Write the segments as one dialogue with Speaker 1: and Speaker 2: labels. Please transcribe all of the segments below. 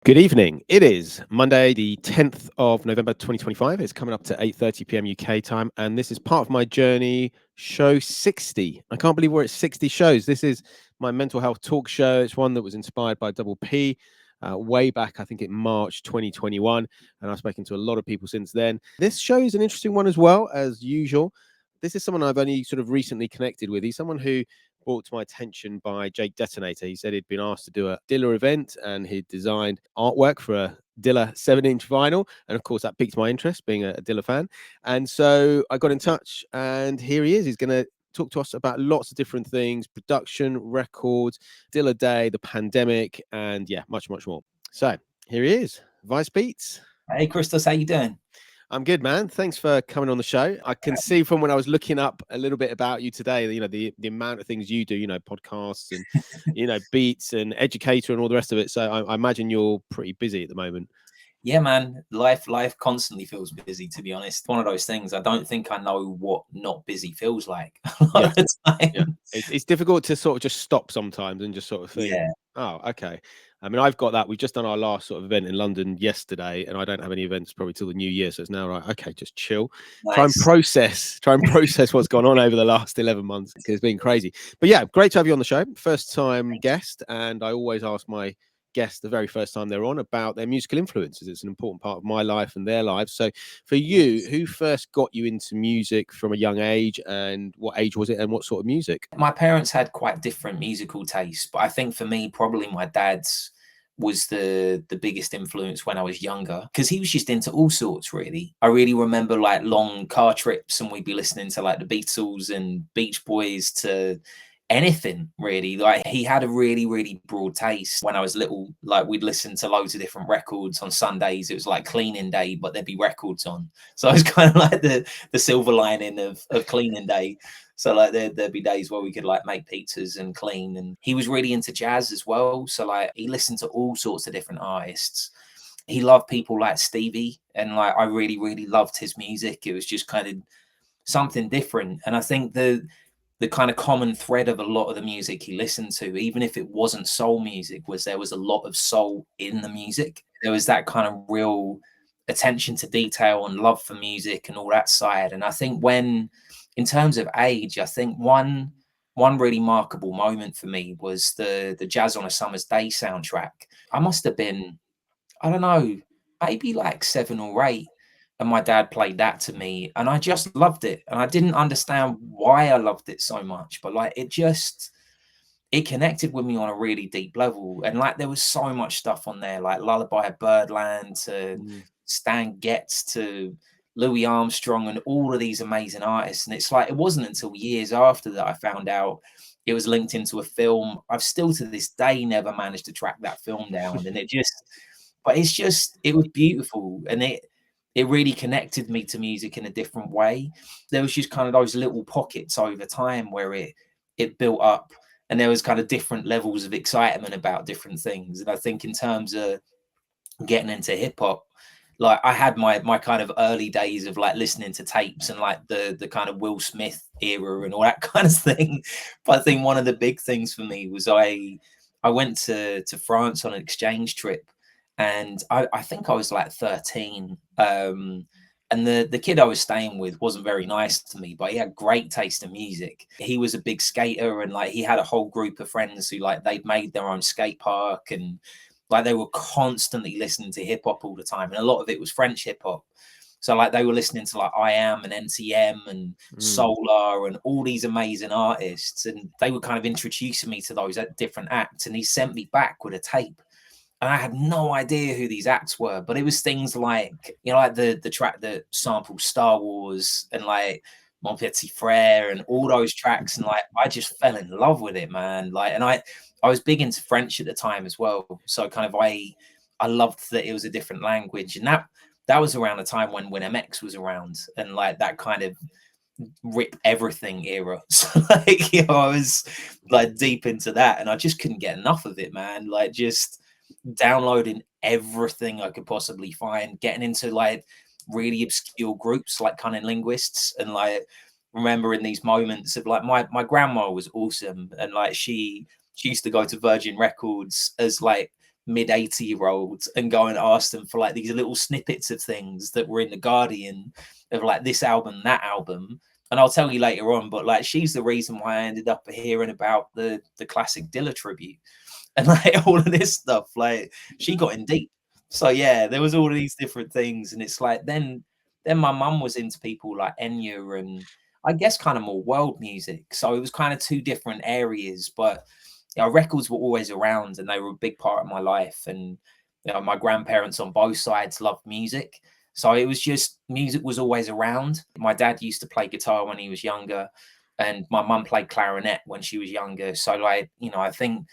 Speaker 1: Good evening. It is Monday, the 10th of November, 2025. It's coming up to 8:30 p.m. UK time, and this is part of my journey, show 60. I can't believe we're at 60 shows. This is my mental health talk show. It's one that was inspired by Double P way back, I think, in March 2021, and I've spoken to a lot of people since then. This show is an interesting one as well, as usual. This is someone I've only sort of recently connected with. He's someone who brought to my attention by Jake Detonator. He said he'd been asked to do a Dilla event and he'd designed artwork for a Dilla 7-inch vinyl. And of course, that piqued my interest being a Dilla fan. And so I got in touch and here he is. He's going to talk to us about lots of different things: production, records, Dilla Day, the pandemic, and yeah, much, much more. So here he is, Vice Beats.
Speaker 2: Hey, Criztoz, how you doing?
Speaker 1: I'm good, man. Thanks for coming on the show. I can see from when I was looking up a little bit about you today, the amount of things you do, podcasts and, beats and educator and all the rest of it. So I imagine you're pretty busy at the moment.
Speaker 2: Yeah, man. Life constantly feels busy, to be honest. One of those things, I don't think I know what not busy feels like a lot of the time.
Speaker 1: Yeah. It's difficult to sort of just stop sometimes and just sort of think,
Speaker 2: Yeah.
Speaker 1: oh, okay. I mean, I've got that. We've just done our last sort of event in London yesterday, and I don't have any events probably till the new year. So it's now right. Okay, just chill.
Speaker 2: Nice.
Speaker 1: Try and process what's gone on over the last 11 months because it's been crazy. But yeah, great to have you on the show. First time guest, and I always ask my guests the very first time they're on about their musical influences. It's an important part of my life and their lives. So for you, who first got you into music from a young age, and what age was it, and what sort of music?
Speaker 2: My parents had quite different musical tastes, but I think for me, probably my dad's was the biggest influence when I was younger, because he was just into all sorts, really. I really remember like long car trips and we'd be listening to like the Beatles and Beach Boys to anything, really. Like, he had a really broad taste. When I was little, like, we'd listen to loads of different records on Sundays. It was like cleaning day, but there'd be records on, so it was kind of like the silver lining of cleaning day. So like there'd be days where we could like make pizzas and clean. And he was really into jazz as well, so like he listened to all sorts of different artists. He loved people like Stevie, and like I really loved his music. It was just kind of something different. And I think the kind of common thread of a lot of the music he listened to, even if it wasn't soul music, was there was a lot of soul in the music. There was that kind of real attention to detail and love for music and all that side. And I think when, in terms of age, I think one really markable moment for me was the Jazz on a Summer's Day soundtrack. I must have been, I don't know, maybe like 7 or 8. And my dad played that to me and I just loved it. And I didn't understand why I loved it so much, but like it connected with me on a really deep level. And like there was so much stuff on there, like Lullaby of Birdland to Stan Getz to Louis Armstrong and all of these amazing artists. And it's like it wasn't until years after that I found out it was linked into a film. I've still to this day never managed to track that film down. And it was beautiful. And it really connected me to music in a different way. There was just kind of those little pockets over time where it built up, and there was kind of different levels of excitement about different things. And I think in terms of getting into hip hop, like I had my kind of early days of like listening to tapes and like the kind of Will Smith era and all that kind of thing. But I think one of the big things for me was I went to France on an exchange trip, and I think I was like 13. And the kid I was staying with wasn't very nice to me, but he had great taste in music. He was a big skater, and like he had a whole group of friends who like they'd made their own skate park, and like they were constantly listening to hip hop all the time, and a lot of it was French hip hop. So like they were listening to like I Am and NTM and Solar and all these amazing artists, and they were kind of introducing me to those different acts. And he sent me back with a tape, and I had no idea who these acts were, but it was things like, like the track that sampled Star Wars and like Mon Petit Frere and all those tracks. And like, I just fell in love with it, man. Like, and I was big into French at the time as well. So kind of, I loved that it was a different language. And that was around the time when MX was around, and like that kind of rip everything era. So like, I was like deep into that, and I just couldn't get enough of it, man. Like just downloading everything I could possibly find, getting into like really obscure groups like Cunning Linguists, and like remembering these moments of like my grandma was awesome, and like she used to go to Virgin Records as like mid-80-year-olds and go and ask them for like these little snippets of things that were in the Guardian of like this album, that album. And I'll tell you later on, but like she's the reason why I ended up hearing about the classic Dilla tribute and like all of this stuff. Like she got in deep. So yeah, there was all of these different things, and it's like then my mum was into people like Enya and I guess kind of more world music. So it was kind of two different areas, but you know, records were always around and they were a big part of my life. And you know, my grandparents on both sides loved music. So it was just music was always around. My dad used to play guitar when he was younger, and my mum played clarinet when she was younger. So like, you know, I think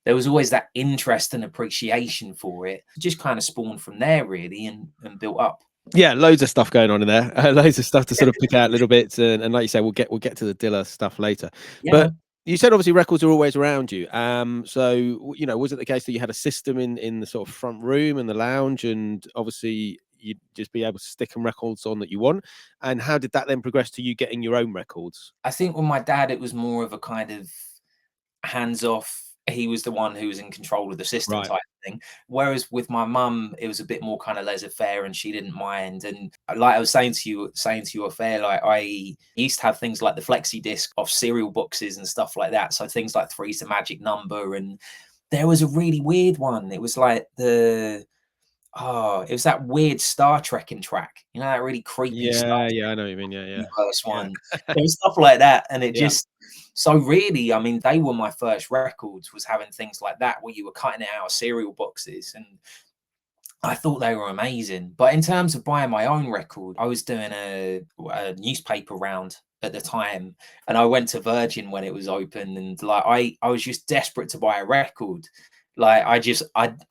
Speaker 2: there was always that interest and appreciation for it. Just kind of spawned from there really and built up.
Speaker 1: Yeah, loads of stuff going on in there. Loads of stuff to sort of pick out little bits, and like you say, we'll get to the Dilla stuff later.
Speaker 2: Yeah,
Speaker 1: but
Speaker 2: man.
Speaker 1: you said obviously records are always around you. So you know, was it the case that you had a system in the sort of front room and the lounge, and obviously you'd just be able to stick some records on that you want? And how did that then progress to you getting your own records?
Speaker 2: I think with my dad, it was more of a kind of hands off. He was the one who was in control of the system
Speaker 1: Right.
Speaker 2: type thing. Whereas with my mum, it was a bit more kind of laissez-faire and she didn't mind. And like I was saying to you off air, like I used to have things like the flexi disc of cereal boxes and stuff like that. So things like Three's the Magic Number. And there was a really weird one. It was like it was that weird Star Trekking track. You know, that really creepy Star
Speaker 1: Yeah, I know what you mean. Yeah.
Speaker 2: Universe
Speaker 1: Yeah.
Speaker 2: one. There was stuff like that, and it
Speaker 1: Yeah.
Speaker 2: just so really, I mean, they were my first records. Was having things like that where you were cutting it out of cereal boxes, and I thought they were amazing. But in terms of buying my own record, I was doing a newspaper round at the time, and I went to Virgin when it was open, and like I was just desperate to buy a record. Like I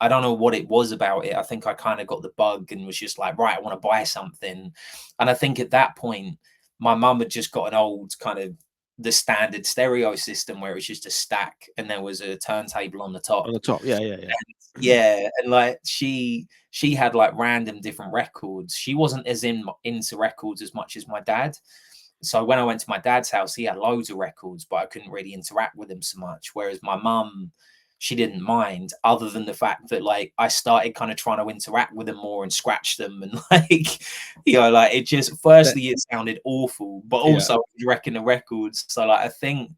Speaker 2: don't know what it was about it. I think I kind of got the bug and was just like, right, I want to buy something. And I think at that point, my mum had just got an old kind of the standard stereo system where it was just a stack and there was a turntable on the top.
Speaker 1: On the top. Yeah.
Speaker 2: Yeah, and like she had like random different records. She wasn't as into records as much as my dad. So when I went to my dad's house, he had loads of records, but I couldn't really interact with him so much. Whereas my mum, she didn't mind, other than the fact that like I started kind of trying to interact with them more and scratch them and like, you know, like it just firstly it sounded awful, but also wrecking the records. So like I think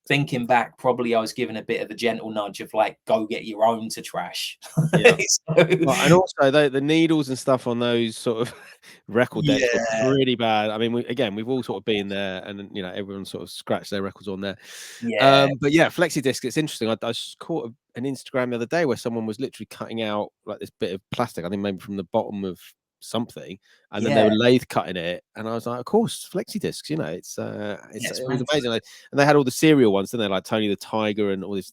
Speaker 2: thinking back, probably I was given a bit of a gentle nudge of like, go get your own to trash.
Speaker 1: Yeah. Well, and also the needles and stuff on those sort of record decks were pretty bad. I mean, we've all sort of been there, and you know, everyone sort of scratched their records on there.
Speaker 2: Yeah.
Speaker 1: But yeah, flexi disc. It's interesting. I caught an Instagram the other day where someone was literally cutting out like this bit of plastic. I think maybe from the bottom of something, and then they were lathe cutting it, and I was like, of course, flexi discs. You know, it was amazing. And they had all the serial ones, didn't they? Like Tony the Tiger and all this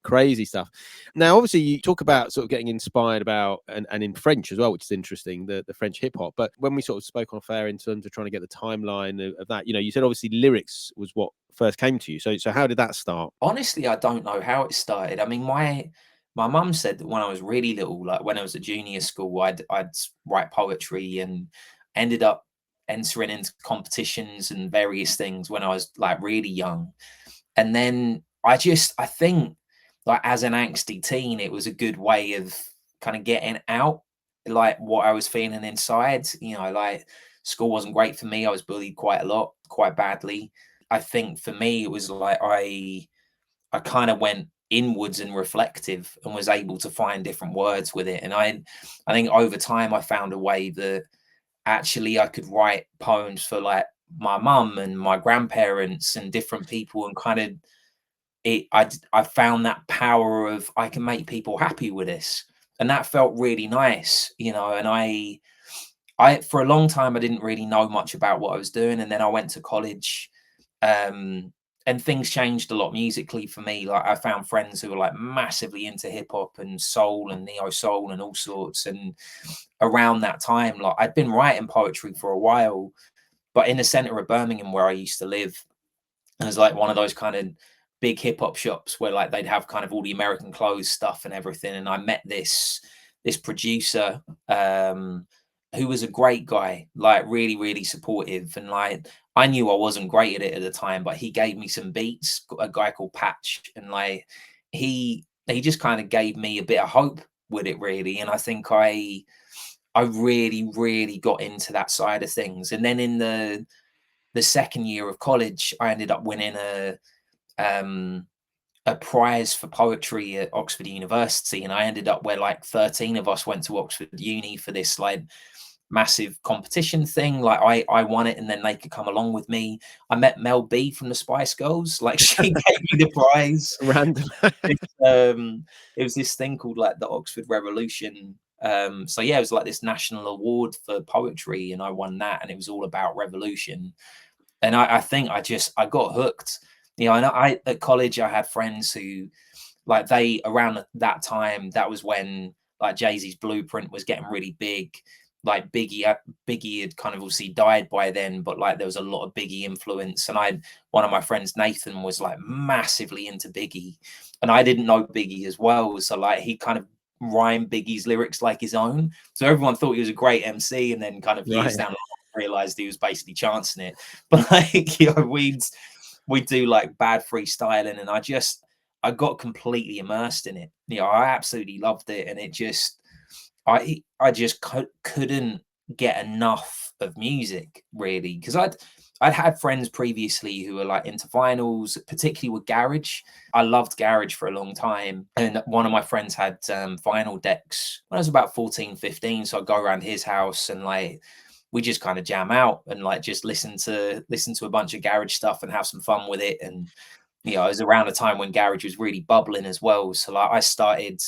Speaker 1: crazy stuff. Now, obviously, you talk about sort of getting inspired about and in French as well, which is interesting, the French hip hop. But when we sort of spoke on air in terms of trying to get the timeline of that, you know, you said obviously lyrics was what first came to you. So how did that start?
Speaker 2: Honestly, I don't know how it started. I mean, my mum said that when I was really little, like when I was at junior school, I'd write poetry and ended up entering into competitions and various things when I was like really young. And then I think like as an angsty teen, it was a good way of kind of getting out like what I was feeling inside. You know, like school wasn't great for me. I was bullied quite a lot, quite badly. I think for me, it was like I kind of went inwards and reflective and was able to find different words with it. And I think over time I found a way that actually I could write poems for like my mum and my grandparents and different people and kind of I found that power of I can make people happy with this. And that felt really nice, you know, and I for a long time I didn't really know much about what I was doing. And then I went to college. And things changed a lot musically for me. Like I found friends who were like massively into hip hop and soul and neo soul and all sorts. And around that time, like I'd been writing poetry for a while, but in the center of Birmingham where I used to live, it was like one of those kind of big hip hop shops where like they'd have kind of all the American clothes stuff and everything. And I met this producer who was a great guy, like really, really supportive. And like I knew I wasn't great at it at the time, but he gave me some beats, a guy called Patch, and like he he just kind of gave me a bit of hope with it, really. And I think I really got into that side of things. And then in the second year of college, I ended up winning a prize for poetry at Oxford University, and I ended up where like 13 of us went to Oxford Uni for this like massive competition thing. Like I won it, and then they could come along with me. I met Mel B from the Spice Girls. Like she gave me the prize.
Speaker 1: Random.
Speaker 2: It was this thing called like the Oxford Revolution. So yeah, it was like this national award for poetry, and I won that, and it was all about revolution. And I think I got hooked. You know, and I at college I had friends who like they around that time, that was when like Jay-Z's Blueprint was getting really big. Like Biggie had kind of obviously died by then, but like there was a lot of Biggie influence. And one of my friends, Nathan, was like massively into Biggie, and I didn't know Biggie as well. So like he kind of rhymed Biggie's lyrics like his own. So everyone thought he was a great MC, and then kind of years
Speaker 1: Right.
Speaker 2: down the line realized he was basically chancing it. But like, you know, we'd do like bad freestyling, and I got completely immersed in it. You know, I absolutely loved it, and it just I just couldn't get enough of music, really, because I'd had friends previously who were like into vinyls, particularly with garage. I loved garage for a long time, and one of my friends had vinyl decks when I was about 14, 15. So I'd go around his house and like we just kind of jam out and like just listen to a bunch of garage stuff and have some fun with it. And you know, it was around a time when garage was really bubbling as well. So like I started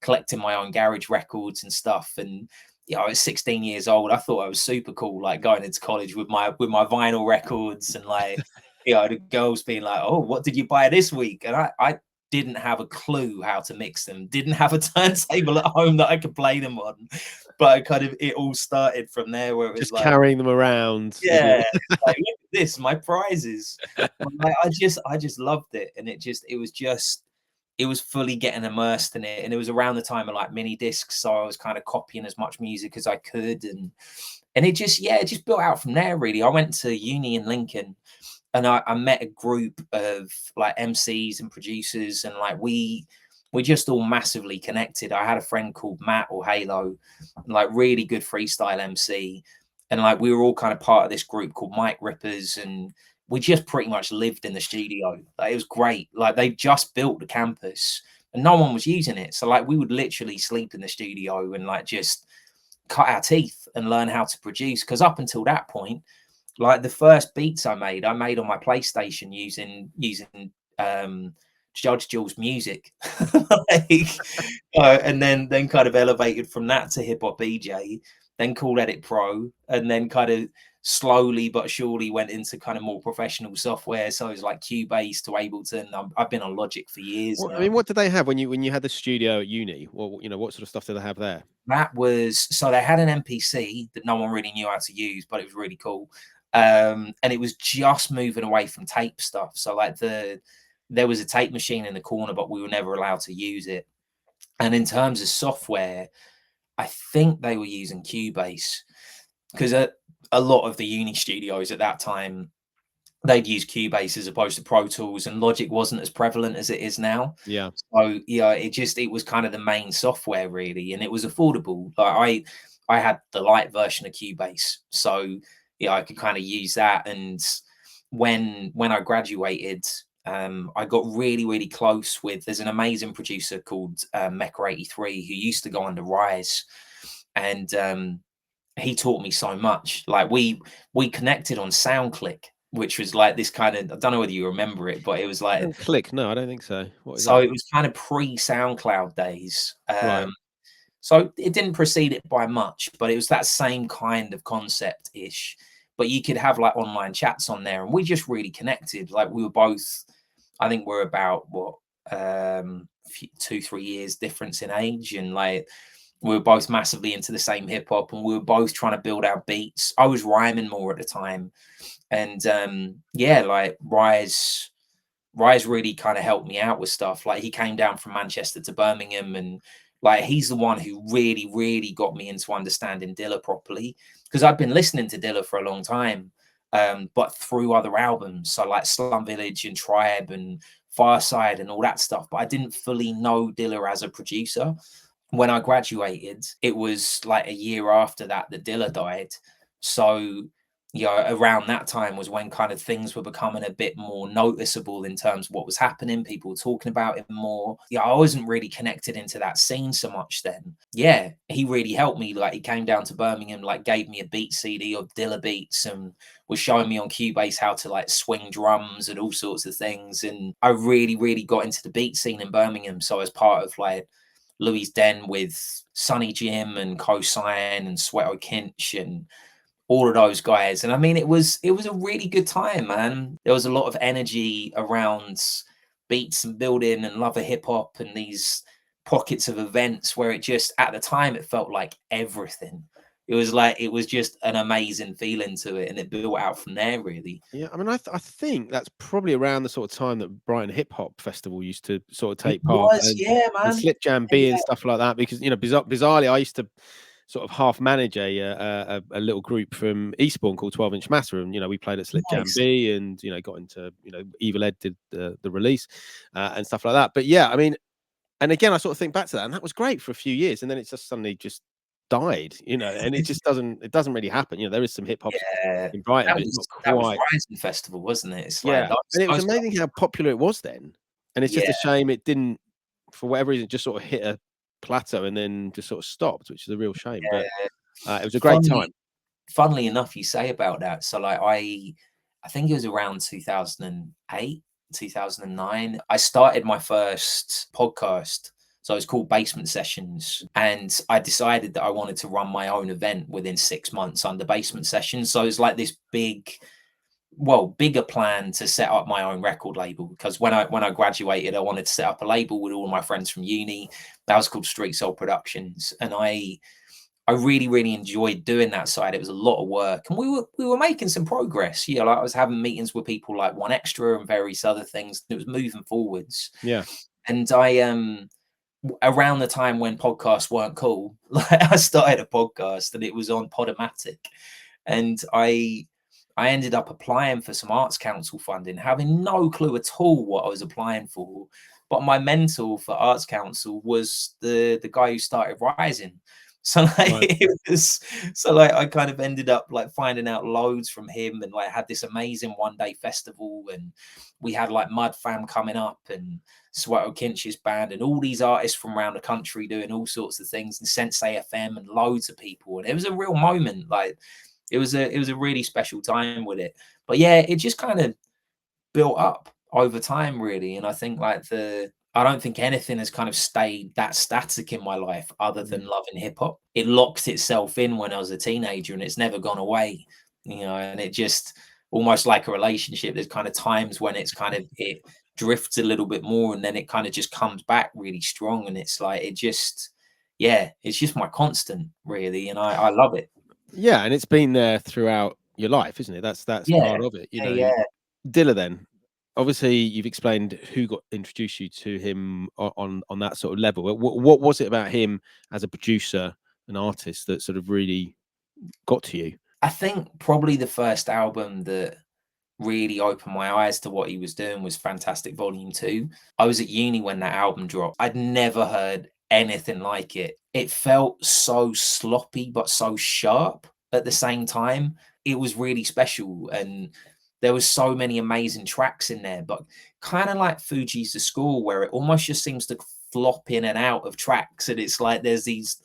Speaker 2: collecting my own garage records and stuff. And you know, I was 16 years old. I thought I was super cool, like going into college with my vinyl records, and like, you know, the girls being like, "Oh, what did you buy this week?" And I didn't have a clue how to mix them. Didn't have a turntable at home that I could play them on. But it all started from there, where it was
Speaker 1: Just
Speaker 2: like,
Speaker 1: carrying them around with you.
Speaker 2: yeah, like look at this, my prizes. Like, I just loved it, and it was fully getting immersed in it. And it was around the time of like mini discs, so I was kind of copying as much music as I could, and it just built out from there. Really, I went to uni in Lincoln, and I met a group of like MCs and producers, and like we just all massively connected. I had a friend called Matt or Halo, like really good freestyle MC, and like we were all kind of part of this group called Mike Rippers, and we just pretty much lived in the studio. Like, it was great. Like they just built the campus and no one was using it, so like we would literally sleep in the studio and like just cut our teeth and learn how to produce. Because up until that point, like the first beats I made on my PlayStation using Judge Jules music, like, and then kind of elevated from that to Hip Hop EJ, then Cool Edit Pro, and then kind of slowly but surely went into kind of more professional software. So it's like Cubase to Ableton. I've been on Logic for years
Speaker 1: Well, I
Speaker 2: now.
Speaker 1: mean, what did they have when you had the studio at uni? Well, you know, what sort of stuff did they have there?
Speaker 2: That was so they had an MPC that no one really knew how to use, but it was really cool. And it was just moving away from tape stuff. So like there was a tape machine in the corner, but we were never allowed to use it. And in terms of software, I think they were using Cubase, because a lot of the uni studios at that time, they'd use Cubase as opposed to Pro Tools, and Logic wasn't as prevalent as it is now.
Speaker 1: Yeah.
Speaker 2: So yeah, it was kind of the main software, really, and it was affordable. Like I had the light version of Cubase, so yeah, I could kind of use that. And when I graduated, I got really close with. There's an amazing producer called Mecha83 who used to go under Rise, and he taught me so much. Like we connected on SoundClick, which was like this kind of, I don't know whether you remember it, but it was like,
Speaker 1: Click? No, I don't think so. What is
Speaker 2: so
Speaker 1: that?
Speaker 2: it was kind of pre SoundCloud days.
Speaker 1: Right.
Speaker 2: So it didn't precede it by much, but it was that same kind of concept ish. But you could have like online chats on there, and we just really connected. Like we were both, I think we're about what 2-3 years difference in age, and like we were both massively into the same hip hop, and we were both trying to build our beats. I was rhyming more at the time, and yeah, like Rise really kind of helped me out with stuff. Like he came down from Manchester to Birmingham, and like he's the one who really got me into understanding Dilla properly, because I've been listening to Dilla for a long time, but through other albums, so like Slum Village and Tribe and Fireside and all that stuff, but I didn't fully know Dilla as a producer. When I graduated, it was like a year after that Dilla died. So, you know, around that time was when kind of things were becoming a bit more noticeable in terms of what was happening. People were talking about it more. Yeah, I wasn't really connected into that scene so much then. Yeah, he really helped me. Like, he came down to Birmingham, like gave me a beat CD of Dilla beats and was showing me on Cubase how to like swing drums and all sorts of things. And I really, really got into the beat scene in Birmingham. So as part of like Louis Den with Sonny Jim and Cosign and Sweato Kinch and all of those guys. And I mean, it was a really good time, man. There was a lot of energy around beats and building and love of hip hop and these pockets of events where it just, at the time, it felt like everything. It was just an amazing feeling to it, and it built out from there, really.
Speaker 1: Yeah, I mean, I think that's probably around the sort of time that Brighton Hip Hop Festival used to sort of
Speaker 2: It
Speaker 1: take part,
Speaker 2: was, yeah,
Speaker 1: and
Speaker 2: man.
Speaker 1: Slip Jam
Speaker 2: Yeah,
Speaker 1: B and stuff like that. Because, you know, bizarrely, I used to sort of half manage a little group from Eastbourne called 12-inch Matter, and, you know, we played at Slip Jam
Speaker 2: nice.
Speaker 1: B, and, you know, got into, you know, Evil Ed did the release and stuff like that. But yeah, I mean, and again, I sort of think back to that, and that was great for a few years, and then it just suddenly just died, you know, and it doesn't really happen. You know, there is some hip hop
Speaker 2: Yeah,
Speaker 1: in Brighton, but it's not
Speaker 2: that was
Speaker 1: quite.
Speaker 2: Rising Festival, wasn't it? It's like
Speaker 1: Yeah, and it was
Speaker 2: those guys,
Speaker 1: amazing how popular it was then, and it's just
Speaker 2: yeah,
Speaker 1: a shame it didn't, for whatever reason, just sort of hit a plateau and then just sort of stopped, which is a real shame. But
Speaker 2: yeah.
Speaker 1: it was a great
Speaker 2: Funnily
Speaker 1: time.
Speaker 2: funnily enough, you say about that. So like I think it was around 2008, 2009. I started my first podcast. So it's called Basement Sessions. And I decided that I wanted to run my own event within 6 months under Basement Sessions. So it's like this bigger plan to set up my own record label, because when I graduated, I wanted to set up a label with all my friends from uni. That was called Street Soul Productions. And I really, really enjoyed doing that side. It was a lot of work, and we were making some progress. Yeah, like I was having meetings with people like One Extra and various other things. It was moving forwards.
Speaker 1: Yeah,
Speaker 2: And I around the time when podcasts weren't cool, like I started a podcast and it was on Podomatic, and I ended up applying for some Arts Council funding, having no clue at all what I was applying for. But my mentor for Arts Council was the guy who started Rising. So like
Speaker 1: right.
Speaker 2: I kind of ended up like finding out loads from him, and like had this amazing 1-day festival, and we had like Mud Fam coming up and Sweato Kinch's band and all these artists from around the country doing all sorts of things, and Sensei FM and loads of people. And it was a real moment. Like it was a really special time with it. But yeah, it just kind of built up over time, really. And I think like I don't think anything has kind of stayed that static in my life other than loving hip hop. It locked itself in when I was a teenager, and it's never gone away, you know. And it just, almost like a relationship, there's kind of times when it drifts a little bit more, and then it kind of just comes back really strong. And it's like it's just my constant, really, and I love it.
Speaker 1: Yeah, and it's been there throughout your life, isn't it? That's
Speaker 2: Yeah,
Speaker 1: part of it. You
Speaker 2: yeah,
Speaker 1: know,
Speaker 2: yeah.
Speaker 1: Dilla. Then, obviously, you've explained who got introduced you to him on that sort of level. What was it about him as a producer, an artist, that sort of really got to you?
Speaker 2: I think probably the first album that really opened my eyes to what he was doing was Fantastic Volume 2. I was at uni when that album dropped. I'd never heard anything like it. It felt so sloppy but so sharp at the same time. It was really special, and there was so many amazing tracks in there, but kind of like Fuji's The Score, where it almost just seems to flop in and out of tracks, and it's like there's these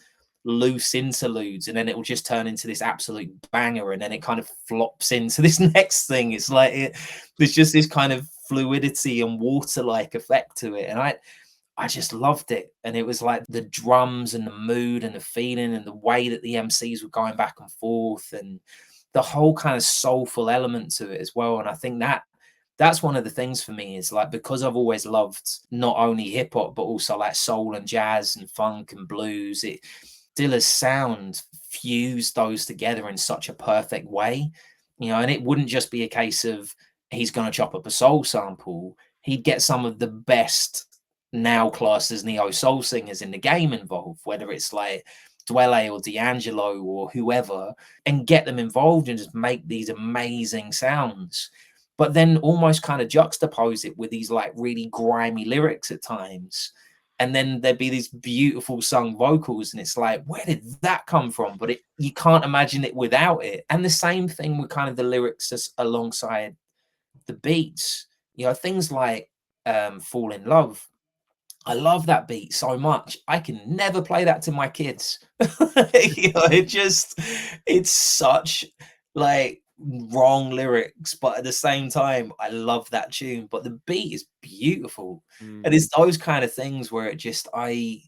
Speaker 2: loose interludes, and then it will just turn into this absolute banger, and then it kind of flops into this next thing. It's like there's just this kind of fluidity and water-like effect to it, and I just loved it. And it was like the drums and the mood and the feeling and the way that the MCs were going back and forth, and the whole kind of soulful element to it as well. And I think that's one of the things for me, is like, because I've always loved not only hip hop but also like soul and jazz and funk and blues. Dilla's sound fused those together in such a perfect way, you know. And it wouldn't just be a case of he's going to chop up a soul sample. He'd get some of the best now classed as neo soul singers in the game involved, whether it's like Dwele or D'Angelo or whoever, and get them involved and just make these amazing sounds. but then almost kind of juxtapose it with these like really grimy lyrics at times. And then there'd be these beautiful sung vocals, and it's like, where did that come from? But you can't imagine it without it. And the same thing with kind of the lyrics alongside the beats, you know, things like Fall in Love. I love that beat so much. I can never play that to my kids. You know, it's such like wrong lyrics, but at the same time, I love that tune. But the beat is beautiful. And it's those kind of things where it just I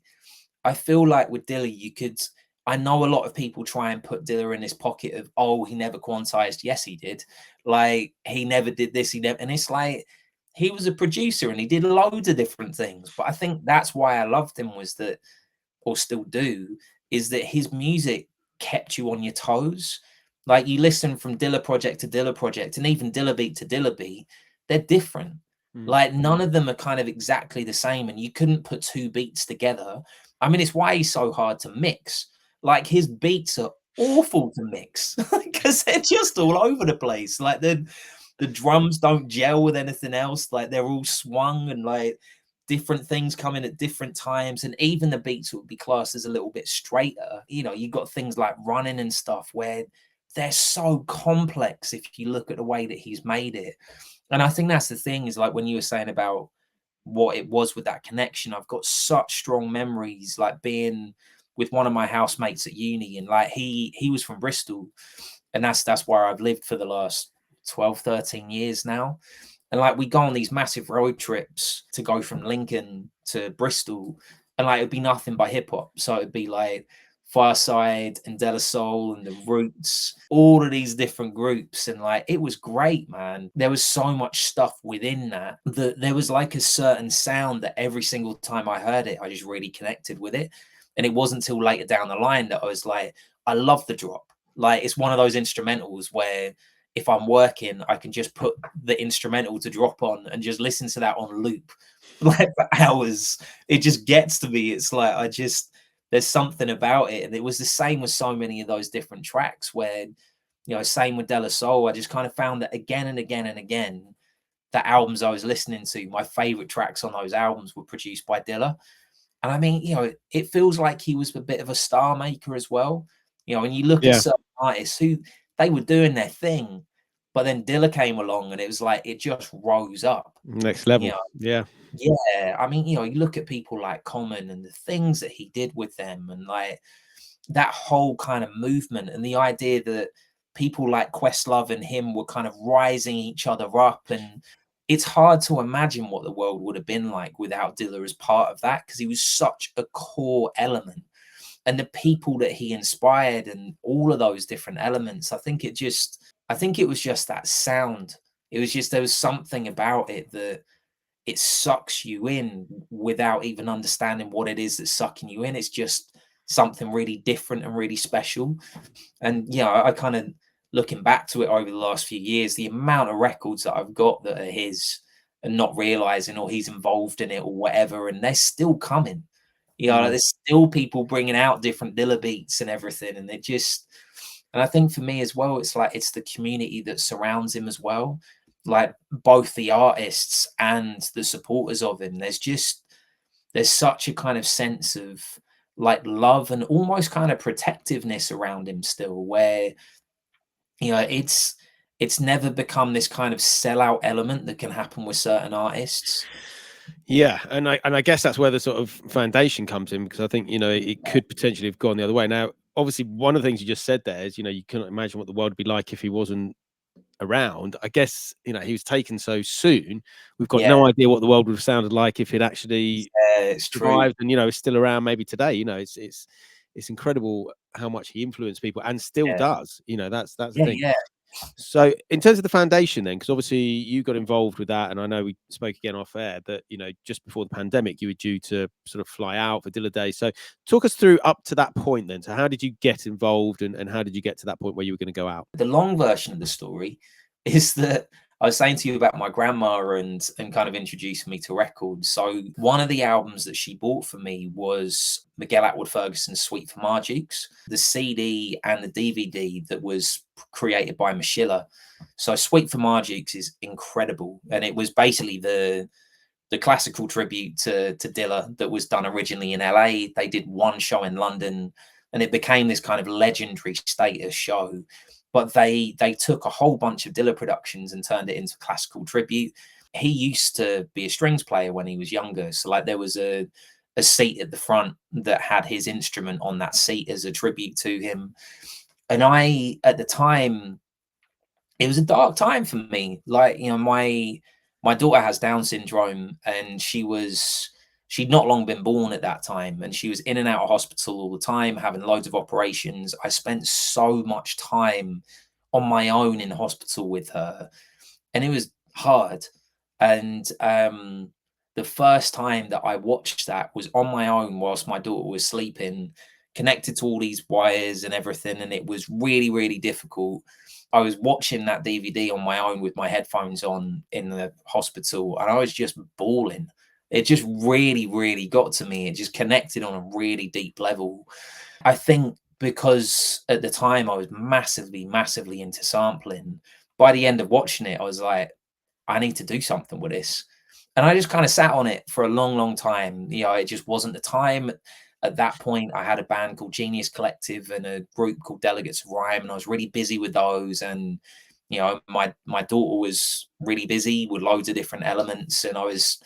Speaker 2: feel like with Dilla, you could. I know a lot of people try and put Dilla in this pocket of, oh, he never quantized. Yes, he did. Like, he never did this. He never, and it's like, he was a producer and he did loads of different things. But I think that's why I loved him, was that, or still do, is that his music kept you on your toes. Like, you listen from Dilla project to Dilla project, and even Dilla beat to Dilla beat, they're different. Like, none of them are kind of exactly the same, and you couldn't put two beats together. I mean, it's why he's so hard to mix. Like, his beats are awful to mix because they're just all over the place. Like, the drums don't gel with anything else. Like, they're all swung, and like different things come in at different times. And even the beats would be classed as a little bit straighter. You know, you got things like Running and stuff where they're so complex if you look at the way that he's made it. And I think that's the thing, is like when you were saying about what it was with that connection, I've got such strong memories, like being with one of my housemates at uni, and like he was from Bristol, and that's where I've lived for the last 12, 13 years now. And like, we go on these massive road trips to go from Lincoln to Bristol, and like, it'd be nothing but hip hop. So it'd be like Fireside and De La Soul and the Roots, all of these different groups. And like, it was great, man. There was so much stuff within that there was like a certain sound that every single time I heard it, I just really connected with it. And it wasn't until later down the line that I was like, I love the drop. Like, it's one of those instrumentals where if I'm working, I can just put the instrumental to drop on and just listen to that on loop, like, for hours. It just gets to me. It's like, there's something about it. And it was the same with so many of those different tracks where, you know, same with De La Soul, I just kind of found that again and again and again, the albums I was listening to, my favorite tracks on those albums were produced by Dilla. And I mean, you know, it feels like he was a bit of a star maker as well. You know, when you look at certain artists who they were doing their thing, but then Dilla came along and it was like, it just rose up.
Speaker 1: Next level.
Speaker 2: You know?
Speaker 1: Yeah.
Speaker 2: Yeah. I mean, you know, you look at people like Common and the things that he did with them, and like that whole kind of movement, and the idea that people like Questlove and him were kind of rising each other up. And it's hard to imagine what the world would have been like without Dilla as part of that, because he was such a core element. And the people that he inspired and all of those different elements, I think it was just that sound. It was just, there was something about it that it sucks you in without even understanding what it is that's sucking you in. It's just something really different and really special. And yeah, I kind of, looking back to it over the last few years, the amount of records that I've got that are his and not realizing, or he's involved in it or whatever, and they're still coming. You know, there's still people bringing out different Dilla beats and everything, and and I think for me as well, it's like, it's the community that surrounds him as well, like both the artists and the supporters of him. There's such a kind of sense of like love and almost kind of protectiveness around him still, where, you know, it's never become this kind of sellout element that can happen with certain artists.
Speaker 1: Yeah, and I guess that's where the sort of foundation comes in, because I think, you know, it could potentially have gone the other way. Now, obviously, one of the things you just said there is, you know, you couldn't imagine what the world would be like if he wasn't around. I guess, you know, he was taken so soon. We've got no idea what the world would have sounded like if it actually
Speaker 2: it's
Speaker 1: survived
Speaker 2: true.
Speaker 1: and, you know, is still around maybe today. You know, it's incredible how much he influenced people and still does. You know, that's the thing. So in terms of the foundation then, because obviously you got involved with that, and I know we spoke again off air that, you know, just before the pandemic, you were due to sort of fly out for Dilla Day. So talk us through up to that point then. So how did you get involved, and how did you get to that point where you were going to go out?
Speaker 2: The long version of the story is that I was saying to you about my grandma and kind of introducing me to records. So one of the albums that she bought for me was Miguel Atwood Ferguson's Sweet for Marjukes, the CD and the DVD that was created by Mashilla. So Sweet for Marjukes is incredible, and it was basically the classical tribute to Dilla that was done originally in LA. They did one show in London, and it became this kind of legendary status show. But they took a whole bunch of Dilla productions and turned it into classical tribute. He used to be a strings player when he was younger, so like there was a seat at the front that had his instrument on that seat as a tribute to him. And I, at the time, it was a dark time for me. Like, you know, my daughter has Down syndrome, and she'd not long been born at that time, and she was in and out of hospital all the time, having loads of operations. I spent so much time on my own in hospital with her, and it was hard. And the first time that I watched that was on my own whilst my daughter was sleeping, connected to all these wires and everything, and it was really, really difficult. I was watching that DVD on my own with my headphones on in the hospital, and I was just bawling. It just really, really got to me. It just connected on a really deep level. I think because at the time I was massively, massively into sampling, by the end of watching it, I was like, I need to do something with this. And I just kind of sat on it for a long, long time. You know, it just wasn't the time. At that point, I had a band called Genius Collective and a group called Delegates of Rhyme, and I was really busy with those. And you know, my daughter was really busy with loads of different elements, and I was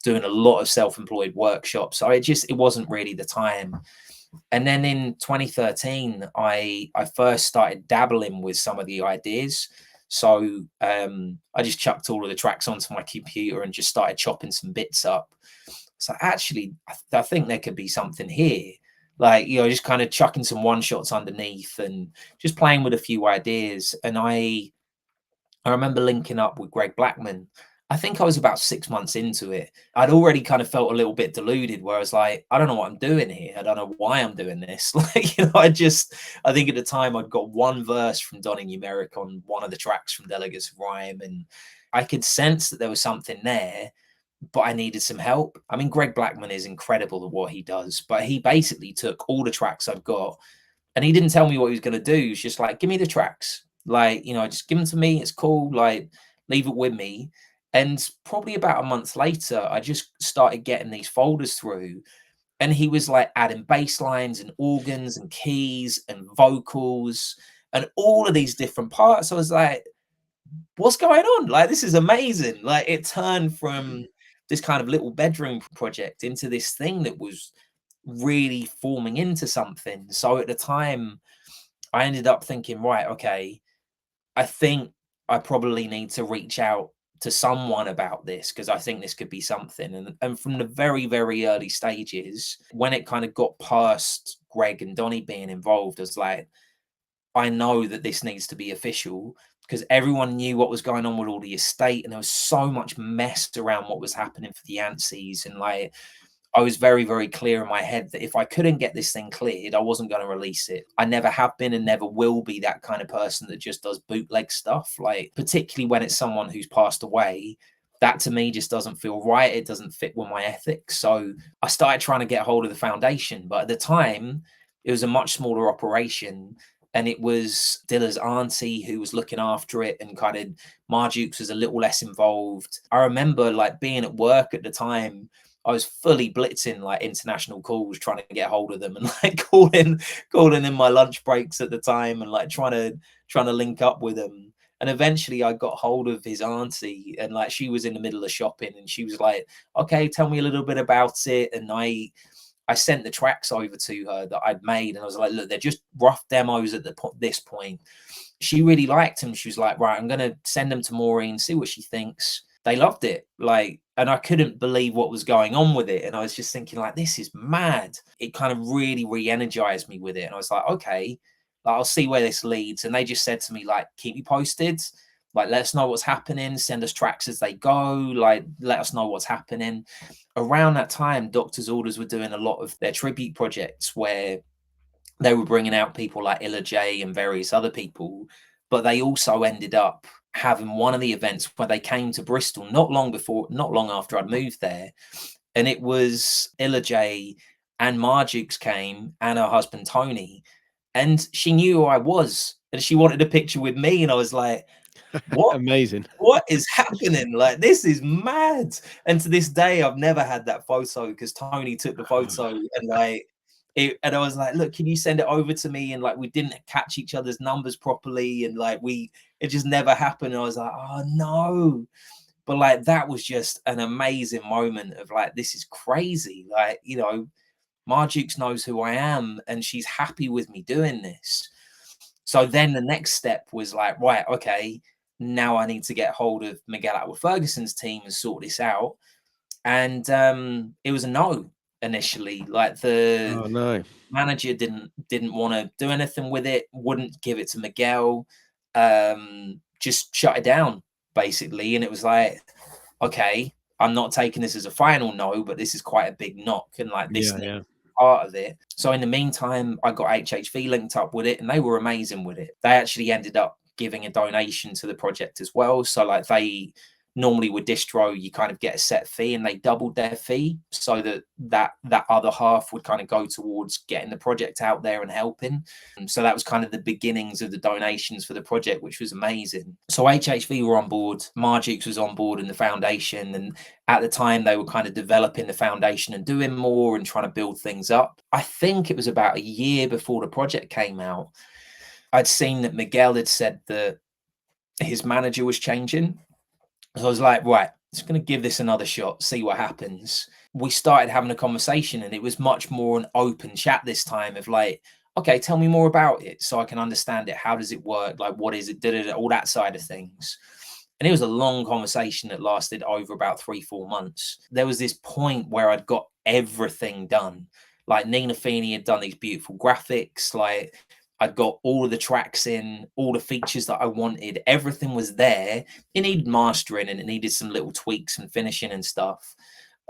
Speaker 2: doing a lot of self-employed workshops. So it wasn't really the time. And then in 2013, I first started dabbling with some of the ideas. So I just chucked all of the tracks onto my computer and just started chopping some bits up. So actually, I think there could be something here. Like, you know, just kind of chucking some one shots underneath and just playing with a few ideas. And I remember linking up with Greg Blackman. I think I was about 6 months into it. I'd already kind of felt a little bit deluded where I was like, I don't know what I'm doing here. I don't know why I'm doing this. Like, you know, I think at the time I'd got one verse from Donny Numeric on one of the tracks from Delegates of Rhyme, and I could sense that there was something there, but I needed some help. I mean, Greg Blackman is incredible at what he does, but he basically took all the tracks I've got and he didn't tell me what he was going to do. He's just like, give me the tracks. Like, you know, just give them to me. It's cool. Like, leave it with me. And probably about a month later, I just started getting these folders through. And he was like adding bass lines and organs and keys and vocals and all of these different parts. I was like, what's going on? Like, this is amazing. Like, it turned from this kind of little bedroom project into this thing that was really forming into something. So at the time, I ended up thinking, right, okay, I think I probably need to reach out to someone about this because I think this could be something. And from the very, very early stages, when it kind of got past Greg and Donny being involved, I was like, I know that this needs to be official because everyone knew what was going on with all the estate, and there was so much mess around what was happening for the Antsies. And like, I was very, very clear in my head that if I couldn't get this thing cleared, I wasn't going to release it. I never have been and never will be that kind of person that just does bootleg stuff. Like, particularly when it's someone who's passed away, that to me just doesn't feel right. It doesn't fit with my ethics. So I started trying to get hold of the foundation. But at the time, it was a much smaller operation. And it was Dilla's auntie who was looking after it, and kind of Marjukes was a little less involved. I remember like being at work at the time, I was fully blitzing like international calls, trying to get hold of them, and like calling in my lunch breaks at the time, and like trying to link up with them. And eventually I got hold of his auntie, and like she was in the middle of shopping, and she was like, okay, tell me a little bit about it. And I sent the tracks over to her that I'd made, and I was like, look, they're just rough demos at this point. She really liked them. She was like, right, I'm going to send them to Maureen, see what she thinks. They loved it. Like, and I couldn't believe what was going on with it. And I was just thinking like, this is mad. It kind of really re-energized me with it. And I was like, okay, like, I'll see where this leads. And they just said to me, like, keep me posted. Like, let us know what's happening. Send us tracks as they go. Like, let us know what's happening. Around that time, Doctor's Orders were doing a lot of their tribute projects where they were bringing out people like Illa J and various other people, but they also ended up having one of the events where they came to Bristol not long after I'd moved there. And it was Illa J and Marjukes came and her husband Tony. And she knew who I was and she wanted a picture with me. And I was like, what?
Speaker 1: Amazing.
Speaker 2: What is happening? Like, this is mad. And to this day, I've never had that photo because Tony took the photo and like, and I was like, look, can you send it over to me? And like, we didn't catch each other's numbers properly. And like, it just never happened. And I was like, oh no. But like, that was just an amazing moment of like, this is crazy. Like, you know, Marjukes knows who I am and she's happy with me doing this. So then the next step was like, right, okay, now I need to get hold of Miguel Atwood-Ferguson's team and sort this out. And it was a no initially. Like the
Speaker 1: Oh no.
Speaker 2: manager didn't want to do anything with it, wouldn't give it to Miguel, just shut it down basically. And it was like, okay, I'm not taking this as a final no, but this is quite a big knock, and like this part of it. So in the meantime, I got HHV linked up with it and they were amazing with it. They actually ended up giving a donation to the project as well. So like, they normally with distro, you kind of get a set fee, and they doubled their fee so that other half would kind of go towards getting the project out there and helping. And so that was kind of the beginnings of the donations for the project, which was amazing. So HHV were on board, Marjukes was on board in the foundation, and at the time they were kind of developing the foundation and doing more and trying to build things up. I think it was about a year before the project came out, I'd seen that Miguel had said that his manager was changing. So I was like, right, just going to give this another shot, see what happens. We started having a conversation, and it was much more an open chat this time of like, okay, tell me more about it so I can understand it. How does it work? Like, what is it? All that side of things. And it was a long conversation that lasted over about 3-4 months. There was this point where I'd got everything done. Like, Nina Feeney had done these beautiful graphics. Like, I'd got all of the tracks in, all the features that I wanted. Everything was there. It needed mastering and it needed some little tweaks and finishing and stuff.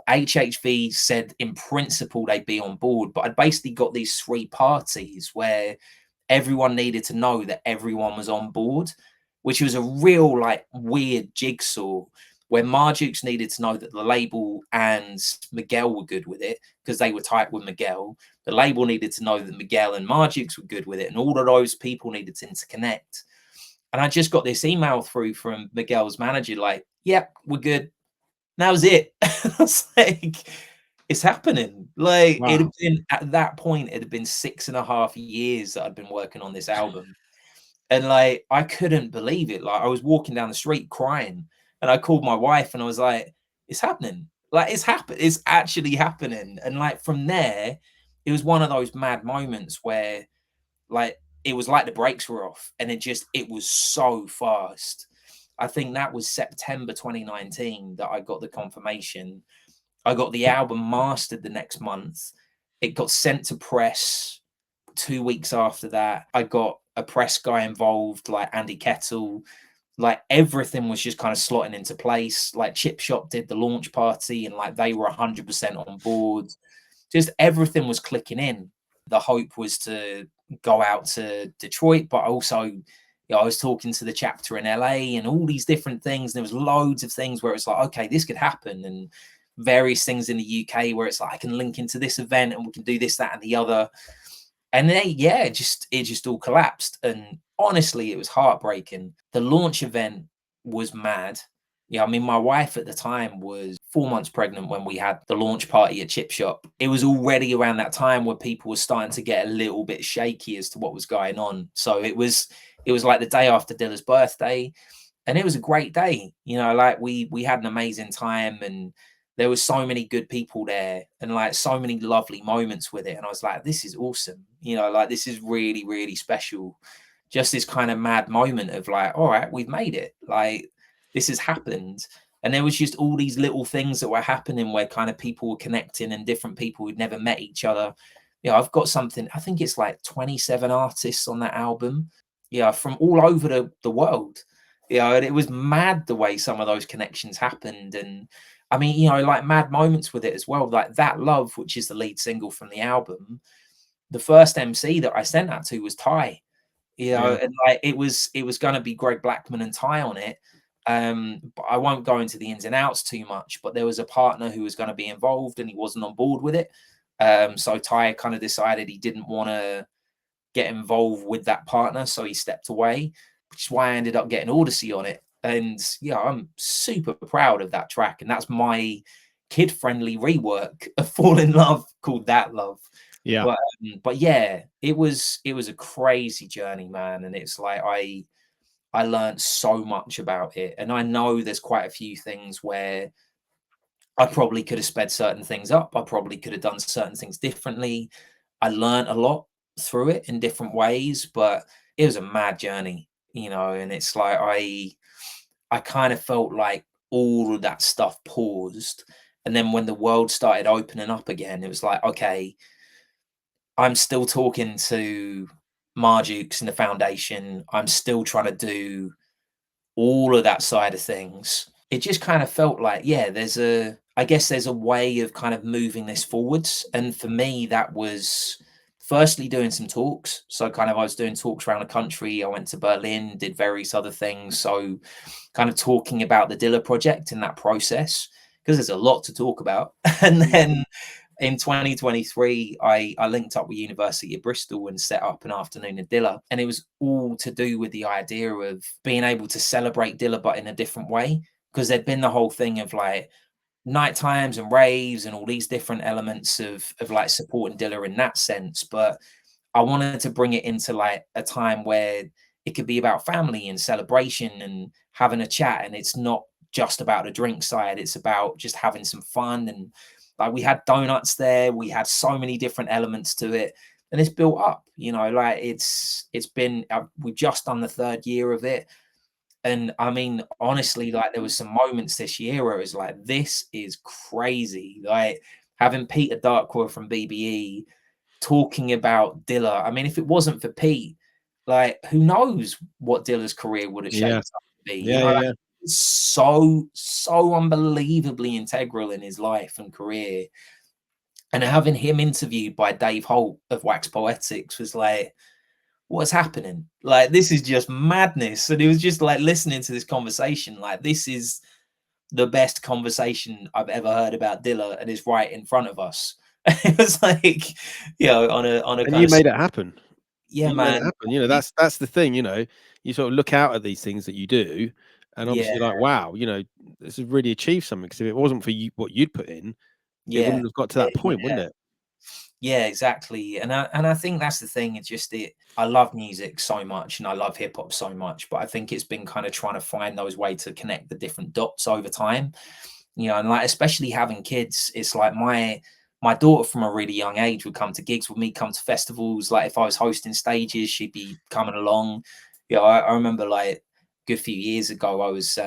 Speaker 2: HHV said in principle they'd be on board, but I'd basically got these 3 parties where everyone needed to know that everyone was on board, which was a real like weird jigsaw where Marjukes needed to know that the label and Miguel were good with it because they were tight with Miguel. The label needed to know that Miguel and Marjukes were good with it, and all of those people needed to interconnect. And I just got this email through from Miguel's manager like, yep, we're good. And that was it. I was like, it's happening. Like, wow. It had been, at that point, it had been 6.5 years that I'd been working on this album. And like, I couldn't believe it. Like, I was walking down the street crying, and I called my wife and I was like, it's happening. Like, it's actually happening. And like, from there, it was one of those mad moments where like, it was like the brakes were off, and it was so fast. I think that was September 2019 that I got the confirmation. I got the album mastered the next month. It got sent to press 2 weeks after that. I got a press guy involved, like Andy Kettle. Like, everything was just kind of slotting into place. Like, Chip Shop did the launch party, and like, they were 100% on board. Just everything was clicking in. The hope was to go out to Detroit, but also, you know, I was talking to the chapter in LA and all these different things. There was loads of things where it's like, okay, this could happen, and various things in the UK where it's like, I can link into this event and we can do this, that, and the other. And then, yeah, it just all collapsed. And honestly, it was heartbreaking. The launch event was mad. Yeah, I mean, my wife at the time was 4 months pregnant when we had the launch party at Chip Shop. It was already around that time where people were starting to get a little bit shaky as to what was going on. So it was like the day after Dilla's birthday, and it was a great day. You know, like we had an amazing time, and there was so many good people there, and like so many lovely moments with it. And I was like, this is awesome. You know, like, this is really, really special. Just this kind of mad moment of like, all right, we've made it. Like, this has happened. And there was just all these little things that were happening where kind of people were connecting, and different people who'd never met each other. You know, I've got something, I think it's like 27 artists on that album. Yeah, from all over the world. You know, and it was mad the way some of those connections happened. And I mean, you know, like, mad moments with it as well. Like That Love, which is the lead single from the album, the first MC that I sent that to was Ty. you know, and like it was going to be Greg Blackman and Ty on it. But I won't go into the ins and outs too much, but there was a partner who was going to be involved and he wasn't on board with it. So Ty kind of decided he didn't want to get involved with that partner, so he stepped away, which is why I ended up getting Odyssey on it. And yeah, I'm super proud of that track, and that's my kid-friendly rework of Fall in Love called That Love.
Speaker 1: Yeah.
Speaker 2: But yeah, it was a crazy journey, man, and it's like I learned so much about it, and I know there's quite a few things where I probably could have sped certain things up. I probably could have done certain things differently. I learned a lot through it in different ways, but it was a mad journey, you know, and it's like I kind of felt like all of that stuff paused. And then when the world started opening up again, it was like, okay, I'm still talking to Mardukes in the foundation. I'm still trying to do all of that side of things. It just kind of felt like, yeah, I guess there's a way of kind of moving this forwards. And for me, that was firstly doing some talks. So kind of I was doing talks around the country. I went to Berlin, did various other things. So kind of talking about the Dilla project and that process, because there's a lot to talk about. And then in 2023, I linked up with University of Bristol and set up an afternoon of Dilla. And it was all to do with the idea of being able to celebrate Dilla, but in a different way. Because there'd been the whole thing of like night times and raves and all these different elements of like supporting Dilla in that sense. But I wanted to bring it into like a time where it could be about family and celebration and having a chat. And it's not just about the drink side. It's about just having some fun. And like we had donuts there. We had so many different elements to it. And it's built up, you know, like it's been, we've just done the 3rd year of it. And I mean, honestly, like there was some moments this year where it was like, this is crazy. Like having Peter Darkwa from BBE talking about Dilla. I mean, if it wasn't for Pete, like who knows what Dilla's career would have shaped up to be? You know, like, it's so unbelievably integral in his life and career. And having him interviewed by Dave Holt of Wax Poetics was like, what's happening? Like, this is just madness. And it was just like listening to this conversation, like, this is the best conversation I've ever heard about Dilla, and it's right in front of us. It was like, you know, on a
Speaker 1: And
Speaker 2: kind
Speaker 1: you
Speaker 2: of,
Speaker 1: made it happen.
Speaker 2: yeah,
Speaker 1: You made it
Speaker 2: man.
Speaker 1: happen. You know, that's the thing, you know, you sort of look out at these things that you do, and
Speaker 2: Yeah,
Speaker 1: obviously you're like, wow, you know, this has really achieved something. Because if it wasn't for you, what you'd put in, it
Speaker 2: yeah,
Speaker 1: wouldn't have got to that point, wouldn't it?
Speaker 2: yeah, exactly. And I think that's the thing. It's just I love music so much and I love hip hop so much, but I think it's been kind of trying to find those ways to connect the different dots over time. You know, and like especially having kids, it's like my daughter from a really young age would come to gigs with me, come to festivals. Like if I was hosting stages, she'd be coming along. You know, I remember like a good few years ago, I was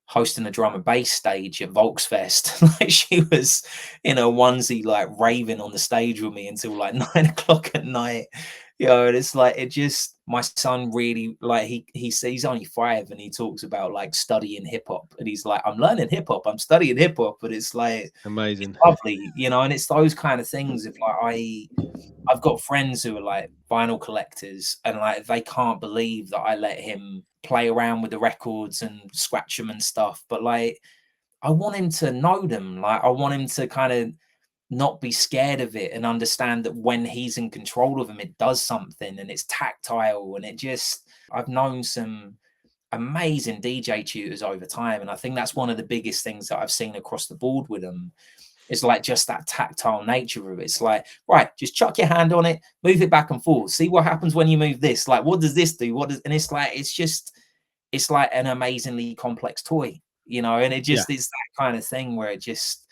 Speaker 2: hosting a drum and bass stage at Volksfest. Like she was in a onesie, like raving on the stage with me until like 9 o'clock at night. You know, and it's like, it just, my son really, like, he's only 5 and he talks about like studying hip hop. And he's like, I'm learning hip hop, I'm studying hip hop. But it's like, it's
Speaker 1: Amazing.
Speaker 2: lovely, you know, and it's those kind of things. If like, I've got friends who are like vinyl collectors and like they can't believe that I let him play around with the records and scratch them and stuff. But like, I want him to know them. Like, I want him to kind of not be scared of it and understand that when he's in control of them, it does something and it's tactile. And it just, I've known some amazing DJ tutors over time. And I think that's one of the biggest things that I've seen across the board with them. It's like just that tactile nature of it. It's like, right, just chuck your hand on it, move it back and forth. See what happens when you move this. Like, what does this do? And it's like, it's like an amazingly complex toy, you know, and it
Speaker 1: Yeah.
Speaker 2: just is that kind of thing where it just,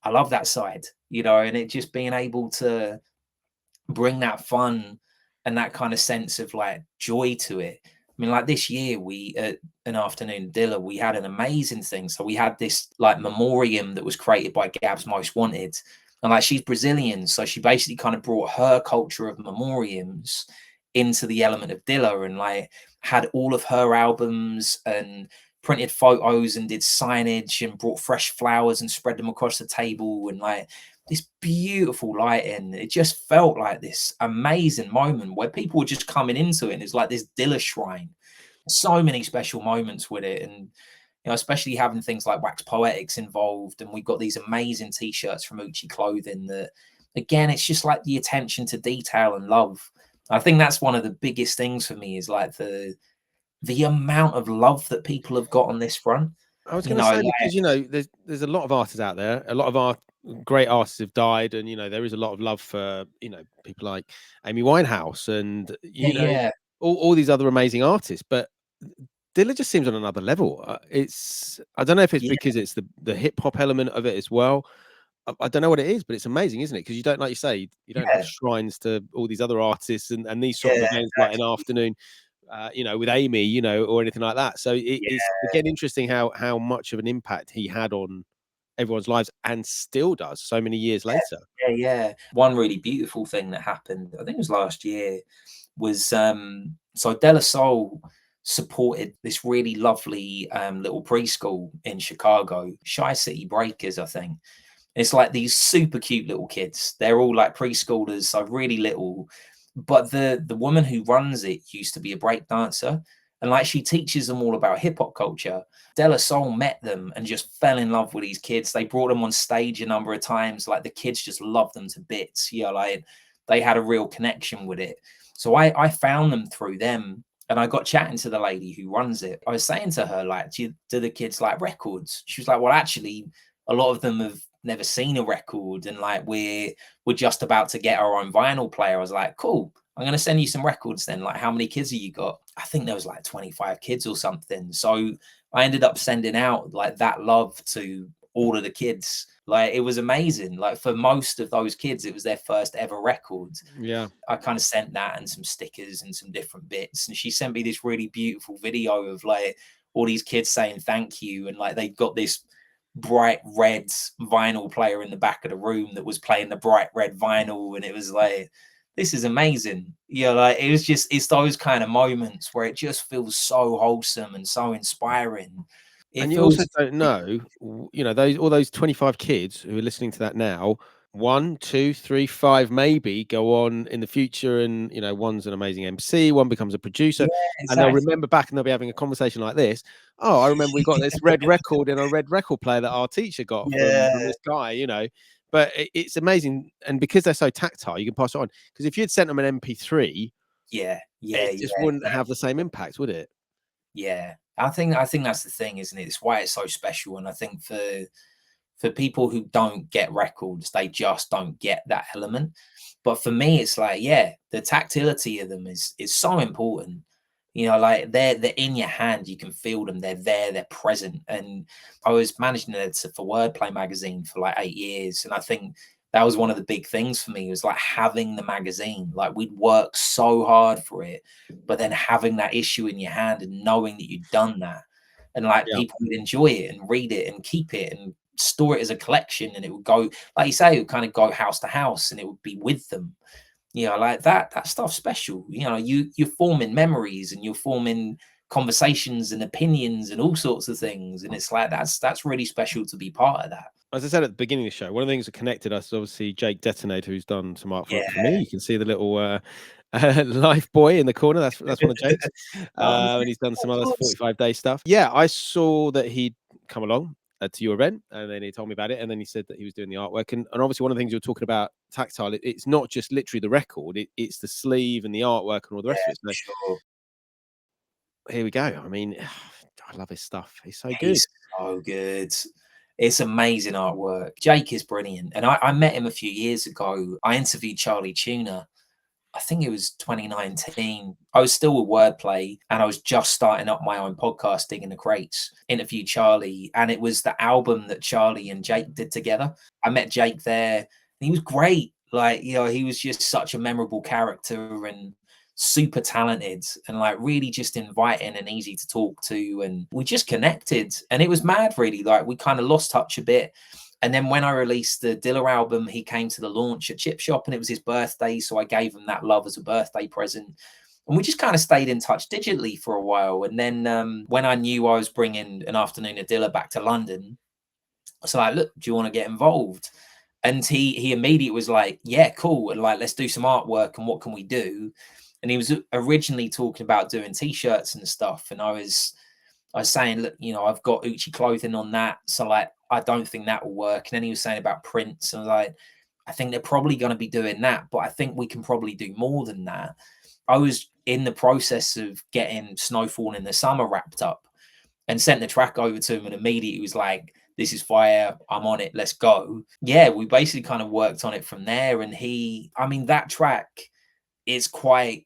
Speaker 2: I love that side, you know, and it just being able to bring that fun and that kind of sense of like joy to it. I mean, like this year, we at an afternoon Dilla, we had an amazing thing. So we had this like memoriam that was created by Gab's Most Wanted, and like she's Brazilian, so she basically kind of brought her culture of memoriams into the element of Dilla, and like had all of her albums and printed photos and did signage and brought fresh flowers and spread them across the table and like this beautiful lighting. It just felt like this amazing moment where people were just coming into it, and it's like this Dilla shrine. So many special moments with it, and especially having things like Wax Poetics involved, and we've got these amazing t-shirts from Uchi Clothing that, again, it's just like the attention to detail and love. I think that's one of the biggest things for me, is like the amount of love that people have got on this front.
Speaker 1: I was going to say, because there's a lot of artists out there. A lot of great artists have died, and there is a lot of love for people like Amy Winehouse and
Speaker 2: yeah,
Speaker 1: all these other amazing artists. But Dilla just seems on another level. I don't know if it's
Speaker 2: yeah,
Speaker 1: because it's the hip hop element of it as well. I don't know what it is, but it's amazing, isn't it? Because you don't, like you say, you don't have
Speaker 2: yeah,
Speaker 1: shrines to all these other artists and these sort of
Speaker 2: yeah,
Speaker 1: events like an afternoon, with Amy, or anything like that. So it's
Speaker 2: yeah,
Speaker 1: again interesting how much of an impact he had on everyone's lives and still does so many years later.
Speaker 2: yeah. One really beautiful thing that happened, I think it was last year, was so De La Soul supported this really lovely little preschool in Chicago, Shy City Breakers, I think. It's like these super cute little kids. They're all like preschoolers, so really little. But the woman who runs it used to be a break dancer, and like she teaches them all about hip hop culture. De La Soul met them and just fell in love with these kids. They brought them on stage a number of times. Like the kids just loved them to bits. Like they had a real connection with it. So I found them through them, and I got chatting to the lady who runs it. I was saying to her, like, do the kids like records? She was like, well, actually, a lot of them have never seen a record, and like we're just about to get our own vinyl player. I was like, cool, I'm gonna send you some records then. Like, how many kids have you got? I think there was like 25 kids or something. So I ended up sending out like that love to all of the kids. Like it was amazing. Like for most of those kids, it was their first ever record.
Speaker 1: Yeah.
Speaker 2: I kind of sent that and some stickers and some different bits. And she sent me this really beautiful video of like all these kids saying thank you. And like they got this bright red vinyl player in the back of the room that was playing the bright red vinyl. And it was like, this is amazing. Like it's those kind of moments where it just feels so wholesome and so inspiring. It
Speaker 1: And you
Speaker 2: feels,
Speaker 1: also don't know, all those 25 kids who are listening to that now, 1, 2, 3, 5 maybe go on in the future, and one's an amazing MC, one becomes a
Speaker 2: yeah,
Speaker 1: producer, and they'll
Speaker 2: exactly.
Speaker 1: remember back and they'll be having a conversation like this. Oh, I remember we got this red record in a red record player that our teacher got
Speaker 2: Yeah,
Speaker 1: from this guy. But it's amazing, and because they're so tactile, you can pass it on. Because if you'd sent them an MP3,
Speaker 2: yeah,
Speaker 1: it just wouldn't have the
Speaker 2: exactly.
Speaker 1: same impact, would it?
Speaker 2: Yeah, I think that's the thing, isn't it? It's why it's so special, and I think for people who don't get records, they just don't get that element. But for me, it's like, yeah, the tactility of them is so important. Like they're in your hand, you can feel them, they're there, they're present. And I was managing editor for Wordplay magazine for like 8 years, and I think that was one of the big things for me, was like having the magazine. Like we'd work so hard for it, but then having that issue in your hand and knowing that you'd done that, and like
Speaker 1: Yeah.
Speaker 2: people would enjoy it and read it and keep it and store it as a collection, and it would go, like you say, it would kind of go house to house, and it would be with them. Like that stuff's special. You're forming memories, and you're forming conversations and opinions and all sorts of things, and it's like that's really special to be part of that.
Speaker 1: As I said at the beginning of the show, one of the things that connected us is obviously Jake Detonator, who's done some art
Speaker 2: Yeah.
Speaker 1: for me. You can see the little life boy in the corner. That's one of Jake's,
Speaker 2: Oh,
Speaker 1: and he's done some
Speaker 2: of
Speaker 1: other
Speaker 2: course.
Speaker 1: 45-day stuff. Yeah, I saw that he'd come along to your event, and then he told me about it, and then he said that he was doing the artwork, and obviously one of the things you were talking about tactile. It's not just literally the record; it's the sleeve and the artwork and all the
Speaker 2: Yeah,
Speaker 1: rest of it.
Speaker 2: for
Speaker 1: So
Speaker 2: sure.
Speaker 1: here we go. I mean, I love his stuff. He's so good.
Speaker 2: He's so good. It's amazing artwork. Jake is brilliant. And I met him a few years ago. I interviewed Charlie Tuna. I think it was 2019. I was still with Wordplay, and I was just starting up my own podcast, Digging the Crates. Interviewed Charlie, and it was the album that Charlie and Jake did together. I met Jake there, and he was great. Like, he was just such a memorable character and super talented, and like really just inviting and easy to talk to. And we just connected, and it was mad, really. Like, we kind of lost touch a bit. And then when I released the Dilla album, he came to the launch at Chip Shop, and it was his birthday. So I gave him that love as a birthday present. And we just kind of stayed in touch digitally for a while. And then when I knew I was bringing an afternoon of Dilla back to London, I was like, look, do you want to get involved? And he immediately was like, yeah, cool, and like, let's do some artwork, and what can we do? And he was originally talking about doing t-shirts and stuff, and I was saying, look, you know, I've got Uchi clothing on that, so like, I don't think that will work. And then he was saying about prints, and I was like, I think they're probably going to be doing that, but I think we can probably do more than that. I was in the process of getting Snowfall in the Summer wrapped up, and sent the track over to him, and immediately he was like, this is fire, I'm on it, let's go. Yeah, we basically kind of worked on it from there. And I mean, that track is quite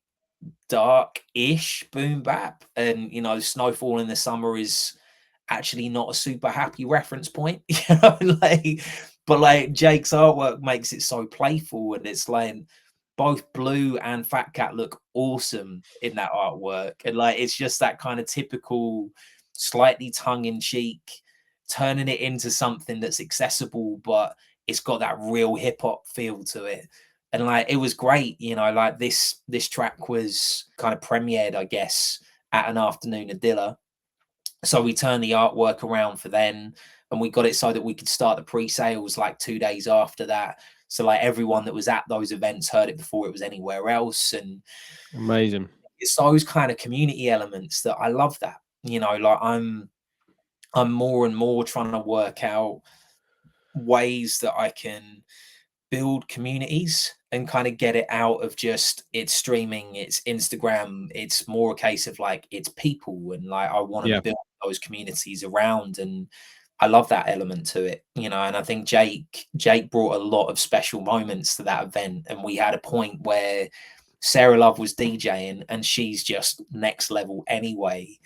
Speaker 2: dark-ish boom bap, and you know, Snowfall in the Summer is actually not a super happy reference point, you know, like, but like Jake's artwork makes it so playful, and it's like both Blue and Fat Cat look awesome in that artwork, and like, it's just that kind of typical slightly tongue-in-cheek, turning it into something that's accessible, but it's got that real hip-hop feel to it. And like, it was great, you know, like, this track was kind of premiered, I guess, at an afternoon of Dilla, so we turned the artwork around for then, and we got it so that we could start the pre-sales like 2 days after that. So like, everyone that was at those events heard it before it was anywhere else. And
Speaker 1: Amazing.
Speaker 2: it's those kind of community elements that I love. That, you know, like, I'm more and more trying to work out ways that I can build communities and kind of get it out of just it's streaming, it's Instagram. It's more a case of like, it's people, and like, I want to
Speaker 1: Yeah.
Speaker 2: build those communities around, and I love that element to it, you know. And I think Jake brought a lot of special moments to that event, and we had a point where Sarah Love was DJing, and she's just next level anyway.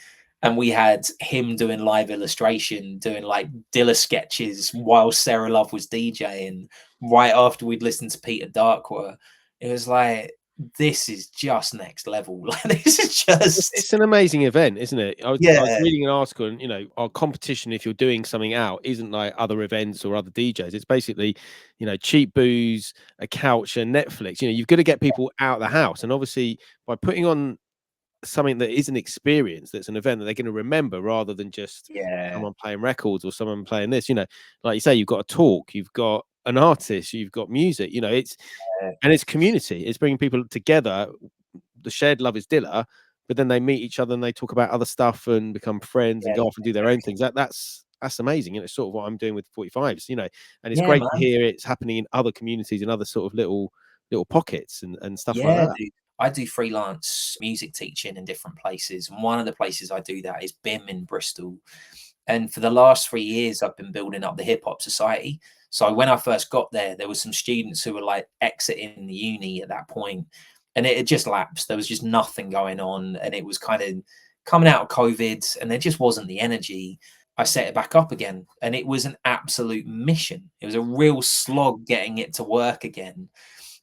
Speaker 2: And we had him doing live illustration, doing like Dilla sketches while Sarah Love was DJing, right after we'd listened to Peter Darkwa. It was like, this is just next level. Like, this is just,
Speaker 1: It's an amazing event, isn't it? I was
Speaker 2: yeah,
Speaker 1: reading an article, and you know, our competition, if you're doing something out, isn't like other events or other DJs. It's basically, you know, cheap booze, a couch, and Netflix. You know, you've got to get people out of the house, and obviously by putting on something that is an experience, that's an event that they're going to remember, rather than just
Speaker 2: yeah,
Speaker 1: someone playing records or someone playing this. You know, like you say, you've got a talk, you've got an artist, you've got music. You know, it's community. It's bringing people together. The shared love is Dilla, but then they meet each other and they talk about other stuff and become friends and
Speaker 2: yeah,
Speaker 1: go off and do their own things. That's amazing. And it's sort of what I'm doing with 45s, you know, and it's
Speaker 2: yeah,
Speaker 1: great to
Speaker 2: man.
Speaker 1: hear it's happening in other communities and other sort of little pockets and stuff like
Speaker 2: Yeah,
Speaker 1: that.
Speaker 2: dude. I do freelance music teaching in different places, and one of the places I do that is BIM in Bristol. And for the last 3 years, I've been building up the Hip Hop Society. So when I first got there, there were some students who were like exiting the uni at that point, and it had just lapsed. There was just nothing going on, and it was kind of coming out of COVID, and there just wasn't the energy. I set it back up again, and it was an absolute mission. It was a real slog getting it to work again.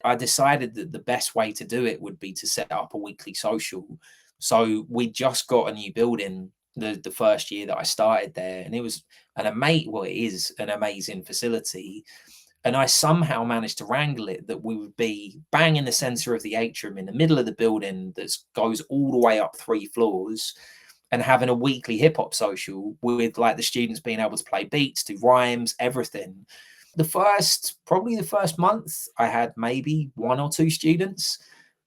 Speaker 2: I decided that the best way to do it would be to set up a weekly social. So we just got a new building the first year that I started there, and it was it is an amazing facility. And I somehow managed to wrangle it that we would be bang in the center of the atrium, in the middle of the building that goes all the way up 3 floors, and having a weekly hip hop social with like the students being able to play beats, do rhymes, everything. Probably the first month, I had maybe 1 or 2 students,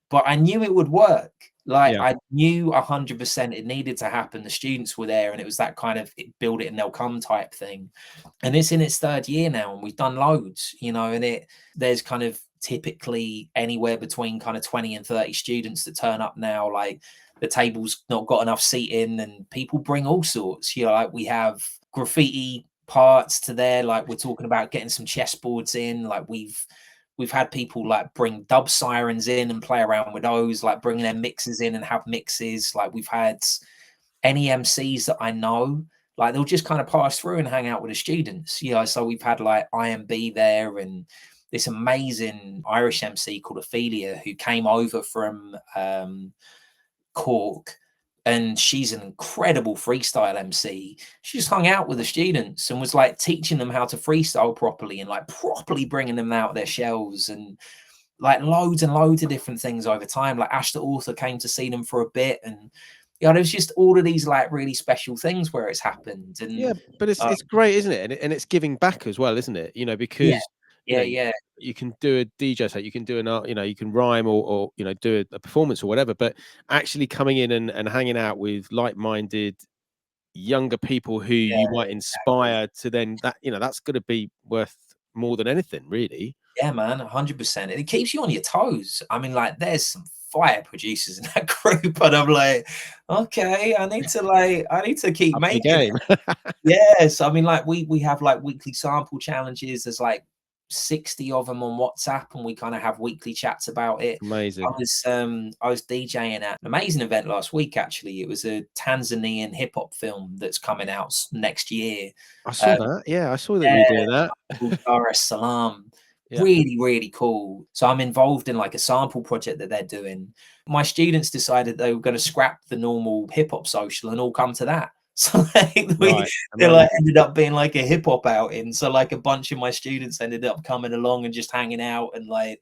Speaker 2: but I knew it would work. Like,
Speaker 1: Yeah.
Speaker 2: I knew 100% it needed to happen. The students were there, and it was that kind of build it and they'll come type thing. And it's in its third year now, and we've done loads, you know, and there's kind of typically anywhere between kind of 20 and 30 students that turn up now. Like, the table's not got enough seating, and people bring all sorts, you know, like we have graffiti parts to there. Like, we're talking about getting some chessboards in. Like, we've had people like bring dub sirens in and play around with those, like bringing their mixes in and have mixes. Like, we've had any MCs that I know, like they'll just kind of pass through and hang out with the students, you know. So we've had like IMB there, and this amazing Irish MC called Ophelia, who came over from Cork, and she's an incredible freestyle MC. She just hung out with the students and was like teaching them how to freestyle properly, and like properly bringing them out of their shells, and like loads and loads of different things over time. Like, Ash the author came to see them for a bit, and you know, there's just all of these like really special things where it's happened. And
Speaker 1: Yeah, but
Speaker 2: uh,
Speaker 1: it's great, isn't it? And it's giving back as well, isn't it? You know,
Speaker 2: yeah,
Speaker 1: because you
Speaker 2: Yeah,
Speaker 1: know,
Speaker 2: yeah.
Speaker 1: you can do a DJ set, you can do an art, you know, you can rhyme or you know, do a performance or whatever, but actually coming in and hanging out with like-minded younger people who you
Speaker 2: Yeah,
Speaker 1: might
Speaker 2: exactly.
Speaker 1: inspire to then that, you know, that's gonna be worth more than anything, really.
Speaker 2: Yeah, man, 100%. It keeps you on your toes. I mean, like, there's some fire producers in that group, and I'm like, okay, I need to keep
Speaker 1: Up your
Speaker 2: making
Speaker 1: game.
Speaker 2: it. Yes, I mean, like we have like weekly sample challenges. There's like 60 of them on WhatsApp, and we kind of have weekly chats about it.
Speaker 1: Amazing.
Speaker 2: I was DJing at an amazing event last week. Actually, it was a Tanzanian hip hop film that's coming out next year.
Speaker 1: I saw
Speaker 2: Um,
Speaker 1: that. Yeah, I saw that you
Speaker 2: yeah,
Speaker 1: were doing that.
Speaker 2: called Dar es Salaam.
Speaker 1: Yeah.
Speaker 2: Really, really cool. So I'm involved in like a sample project that they're doing. My students decided they were going to scrap the normal hip hop social and all come to that. So like
Speaker 1: Right.
Speaker 2: they like
Speaker 1: Amazing.
Speaker 2: ended up being like a hip hop outing. So like a bunch of my students ended up coming along and just hanging out and like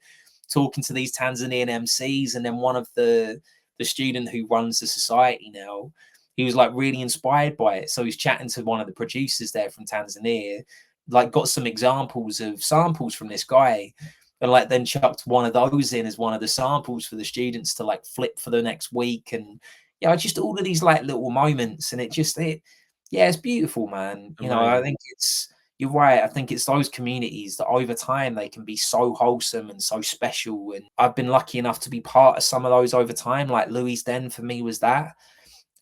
Speaker 2: talking to these Tanzanian MCs. And then one of the student who runs the society now, he was like really inspired by it. So he's chatting to one of the producers there from Tanzania, like got some examples of samples from this guy, and like then chucked one of those in as one of the samples for the students to like flip for the next week. And yeah, just all of these like little moments, and yeah, it's beautiful, man. You know, I
Speaker 1: Amazing.
Speaker 2: think it's you're right. I think it's those communities that over time they can be so wholesome and so special. And I've been lucky enough to be part of some of those over time. Like Louis Den for me was that.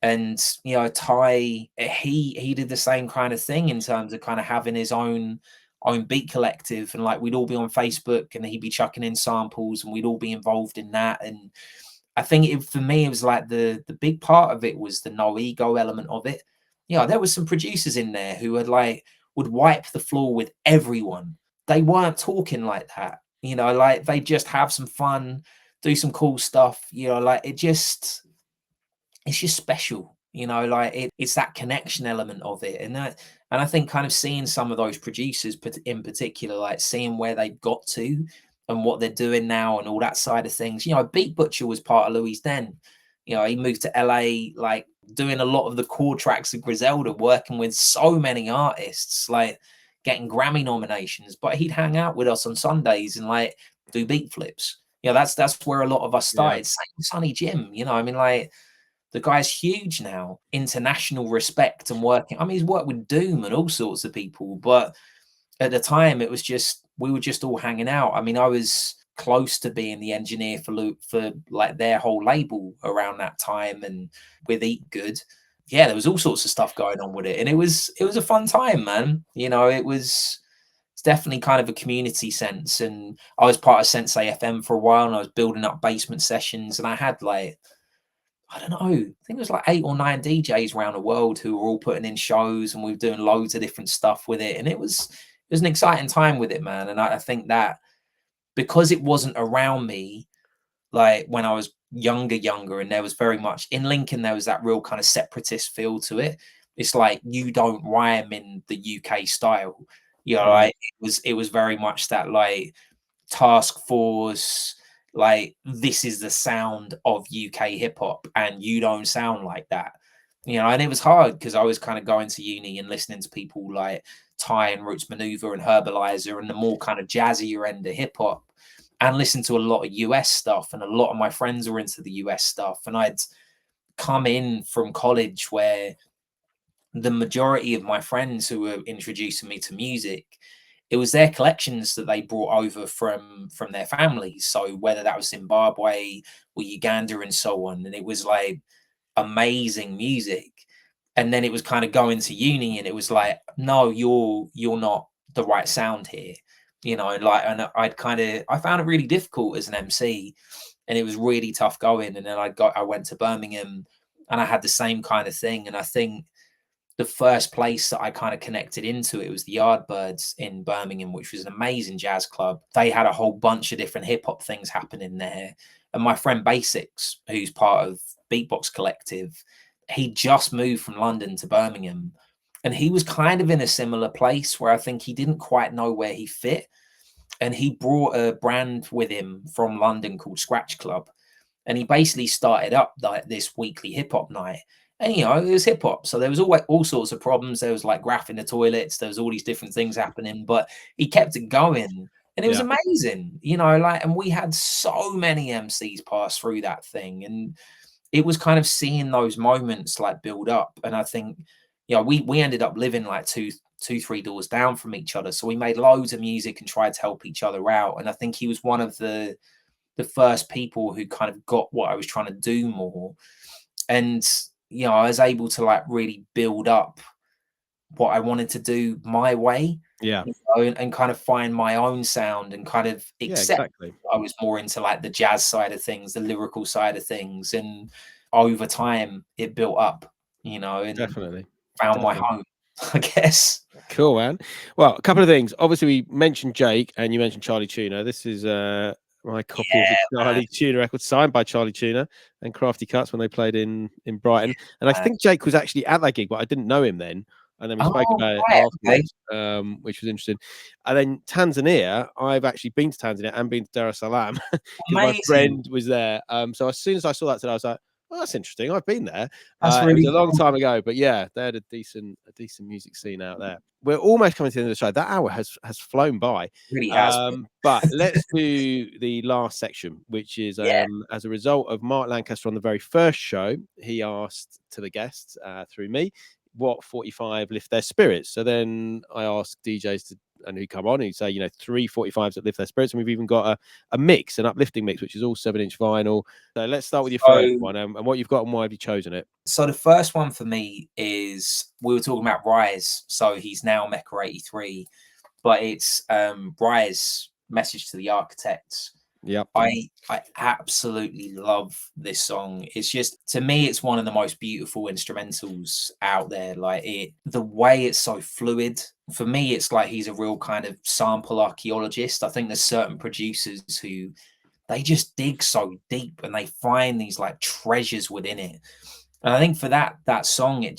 Speaker 2: And you know, Ty, he did the same kind of thing in terms of kind of having his own beat collective, and like we'd all be on Facebook and he'd be chucking in samples and we'd all be involved in that. And I think for me it was like the big part of it was the no ego element of it. You know, there was some producers in there who had like would wipe the floor with everyone. They weren't talking like that, you know, like they just have some fun, do some cool stuff, you know, like it's just special, you know, like it's that connection element of it. And I think kind of seeing some of those producers in particular, like seeing where they've got to and what they're doing now and all that side of things. You know, Beat Butcher was part of Louis Den. You know, he moved to LA, like doing a lot of the core tracks of Griselda, working with so many artists, like getting Grammy nominations. But he'd hang out with us on Sundays and like do beat flips. You know, that's where a lot of us
Speaker 1: Yeah.
Speaker 2: started. Same with Sonny Jim, you know, I mean, like the guy's huge now, international respect and working. I mean, he's worked with Doom and all sorts of people, but at the time it was just we were just all hanging out. I mean, I was close to being the engineer for like their whole label around that time, and with Eat Good. Yeah, there was all sorts of stuff going on with it. And it was a fun time, man. You know, it's definitely kind of a community sense. And I was part of Sensei FM for a while and I was building up basement sessions and I had like I don't know. I think it was like 8 or 9 DJs around the world who were all putting in shows, and we were doing loads of different stuff with it. And it was an exciting time with it, man. And I think that because it wasn't around me, like when I was younger, and there was very much in Lincoln, there was that real kind of separatist feel to it. It's like you don't rhyme in the UK style. You know,
Speaker 1: Right.
Speaker 2: like it was very much that like task force, like this is the sound of UK hip hop, and you don't sound like that. You know, and it was hard because I was kind of going to uni and listening to people like Ty and Roots Maneuver and Herbalizer and the more kind of jazzier end of hip hop, and listen to a lot of US stuff. And a lot of my friends were into the US stuff. And I'd come in from college where the majority of my friends who were introducing me to music, it was their collections that they brought over from their families. So whether that was Zimbabwe or Uganda and so on, and it was like amazing music. And then it was kind of going to uni, and it was like, no, you're not the right sound here, you know. Like, and I found it really difficult as an MC, and it was really tough going. And then I went to Birmingham, and I had the same kind of thing. And I think the first place that I kind of connected into it was the Yardbirds in Birmingham, which was an amazing jazz club. They had a whole bunch of different hip hop things happening there. And my friend Basics, who's part of Beatbox Collective, he just moved from London to Birmingham. And he was kind of in a similar place where I think he didn't quite know where he fit. And he brought a brand with him from London called Scratch Club. And he basically started up like this weekly hip hop night. And you know, it was hip hop. So there was all sorts of problems. There was like graph in the toilets, there was all these different things happening, but he kept it going. And it was
Speaker 1: Yeah.
Speaker 2: amazing, you know, like, and we had so many MCs pass through that thing. And it was kind of seeing those moments like build up. And I think, you know, we ended up living like three doors down from each other. So we made loads of music and tried to help each other out. And I think he was one of the first people who kind of got what I was trying to do more. And, you know, I was able to like really build up what I wanted to do my way,
Speaker 1: Yeah.
Speaker 2: you know, and kind of find my own sound and kind of
Speaker 1: Yeah,
Speaker 2: accept
Speaker 1: exactly.
Speaker 2: I was more into like the jazz side of things, the lyrical side of things. And over time it built up, you know, and
Speaker 1: Definitely.
Speaker 2: found my
Speaker 1: Definitely.
Speaker 2: home, I guess.
Speaker 1: Cool, man. Well, a couple of things. Obviously, we mentioned Jake and you mentioned Charlie Tuna. This is my copy of the
Speaker 2: Yeah, man.
Speaker 1: Charlie Tuna record signed by Charlie Tuna and Crafty Cuts when they played in Brighton. And I
Speaker 2: Man.
Speaker 1: think Jake was actually at that gig, but I didn't know him then. And then we spoke
Speaker 2: Oh,
Speaker 1: about it
Speaker 2: right, okay.
Speaker 1: afterwards, which was interesting. And then Tanzania, I've actually been to Tanzania and been to Dar es Salaam because my
Speaker 2: Amazing.
Speaker 1: friend was there. So as soon as I saw that today, I was like, "Oh, that's interesting. I've been there."
Speaker 2: That's
Speaker 1: It was
Speaker 2: really
Speaker 1: a long
Speaker 2: cool.
Speaker 1: time ago, but yeah, they had a decent music scene out there. We're almost coming to the end of the show. That hour has flown by.
Speaker 2: Really has been.
Speaker 1: But let's do the last section, which is
Speaker 2: Yeah.
Speaker 1: as a result of Mark Lancaster on the very first show, he asked to the guests through me what 45 lift their spirits. So then I asked DJs to and who come on who say, you know, 3 45s that lift their spirits. And we've even got a mix, an uplifting mix, which is all 7-inch vinyl. So let's start with your first
Speaker 2: So
Speaker 1: one and what you've got and why have you chosen it?
Speaker 2: so the first one for me is we were talking about Rise. So he's now Mecca 83, but it's Rise Message to the Architects.
Speaker 1: Yep.
Speaker 2: I absolutely love this song. It's just, to me, it's one of the most beautiful instrumentals out there. Like, the way it's so fluid. For me, it's like he's a real kind of sample archaeologist. I think there's certain producers who they just dig so deep and they find these like treasures within it. And I think for that song, it